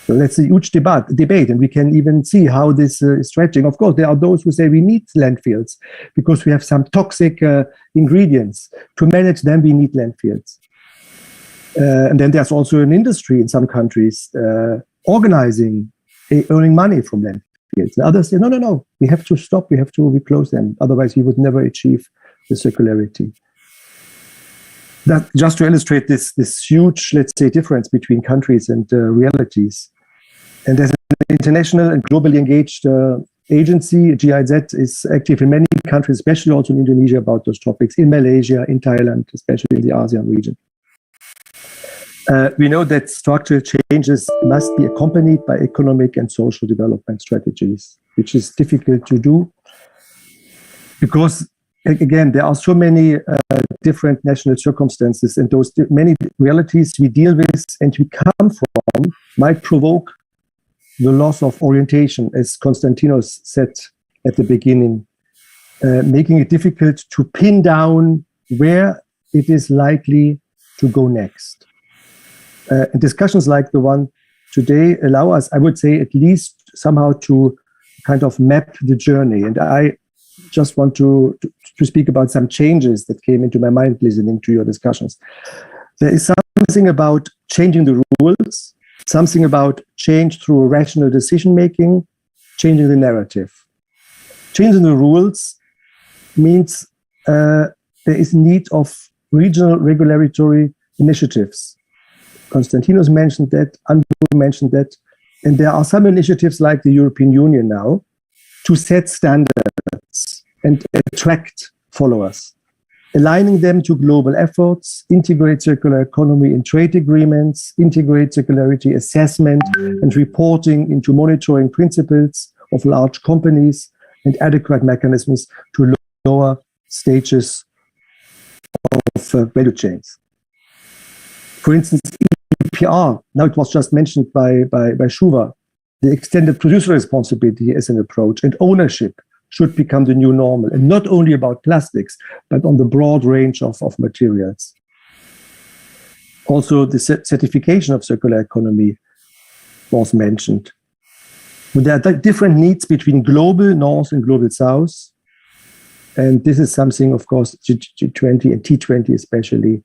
So that's a huge debate, and we can even see how this is stretching. Of course, there are those who say we need landfills because we have some toxic ingredients. To manage them, we need landfills. And then there's also an industry in some countries organizing, earning money from landfills. And others say, no, we have to stop, we have to close them. Otherwise, we would never achieve the circularity. That just to illustrate this huge, let's say, difference between countries and realities. And as an international and globally engaged agency, GIZ is active in many countries, especially also in Indonesia, about those topics, in Malaysia, in Thailand, especially in the ASEAN region. We know that structural changes must be accompanied by economic and social development strategies, which is difficult to do because, again, there are so many different national circumstances, and those many realities we deal with and we come from might provoke the loss of orientation, as Konstantinos said at the beginning, making it difficult to pin down where it is likely to go next. And discussions like the one today allow us, I would say, at least somehow to kind of map the journey. And I just want to speak about some changes that came into my mind listening to your discussions. There is something about changing the rules, something about change through rational decision-making, changing the narrative. Changing the rules means there is need of regional regulatory initiatives. Konstantinos mentioned that, Anbu mentioned that, and there are some initiatives like the European Union now to set standards. and attract followers. Aligning them to global efforts, integrate circular economy in trade agreements, integrate circularity assessment and reporting into monitoring principles of large companies, and adequate mechanisms to lower stages of value chains. For instance, EPR, now it was just mentioned by Shuva, the extended producer responsibility as an approach, and ownership should become the new normal, and not only about plastics, but on the broad range of materials. Also, the certification of circular economy was mentioned. But there are different needs between global North and global South. And this is something, of course, G20 and T20 especially,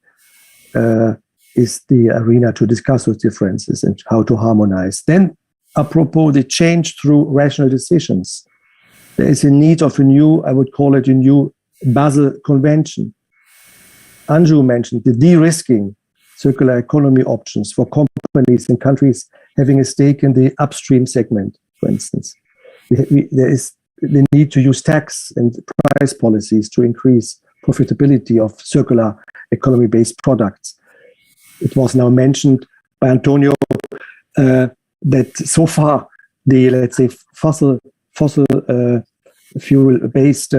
is the arena to discuss those differences and how to harmonize. Then, apropos the change through rational decisions, there is a need of a new, I would call it a new Basel Convention. Anju mentioned the de-risking circular economy options for companies and countries having a stake in the upstream segment, for instance. There is the need to use tax and price policies to increase profitability of circular economy-based products. It was now mentioned by Antonio that so far the, let's say, fossil fuel-based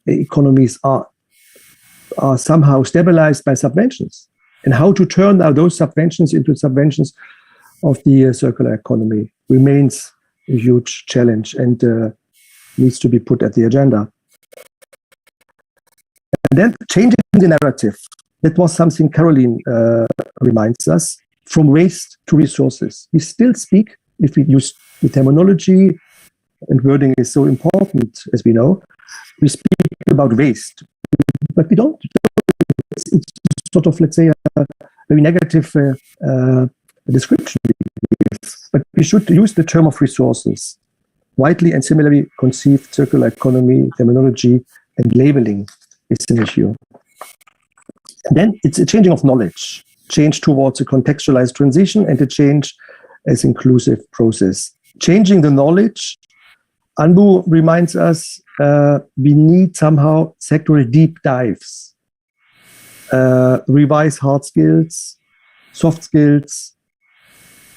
economies are somehow stabilized by subventions. And how to turn now those subventions into subventions of the circular economy remains a huge challenge and needs to be put at the agenda. And then changing the narrative. That was something Caroline reminds us, from waste to resources. We still speak, if we use the terminology, and wording is so important, as we know, we speak about waste, but we don't. It's sort of, let's say, a very negative description. But we should use the term of resources. Widely and similarly conceived circular economy, terminology, and labeling is an issue. And then it's a changing of knowledge, change towards a contextualized transition, and a change as inclusive process. Changing the knowledge, Anbu reminds us we need somehow sectoral deep dives, revise hard skills, soft skills,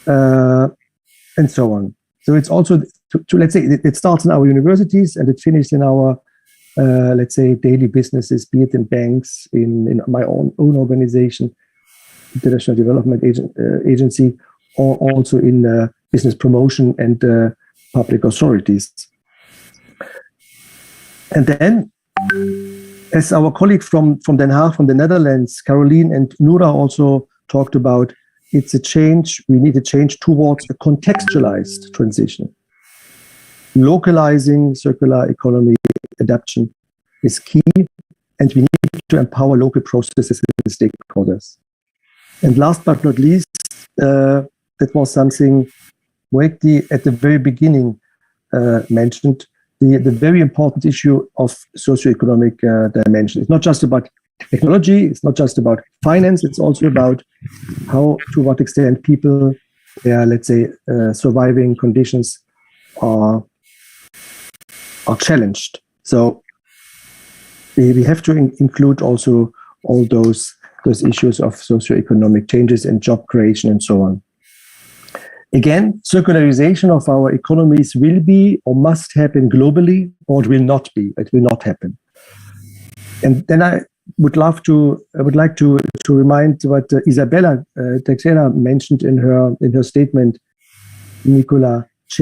and so on. So it's also, to let's say, it starts in our universities and it finishes in our, let's say, daily businesses, be it in banks, in my own organization, International Development Agency, or also in business promotion and public authorities. And then, as our colleague from Den Haag, from the Netherlands, Caroline and Noura also talked about, it's a change, we need a change towards a contextualized transition. Localizing circular economy adaptation is key, and we need to empower local processes and stakeholders. And last but not least, that was something Moekti at the very beginning mentioned, the very important issue of socioeconomic dimension. It's not just about technology, it's not just about finance, it's also about how, to what extent people, let's say, surviving conditions are challenged. So we have to include also all those issues of socioeconomic changes and job creation and so on. Again, circularization of our economies will be or must happen globally, or it will not be. It will not happen. And then I would like to remind what Isabella Teixeira mentioned in her statement, Nicola,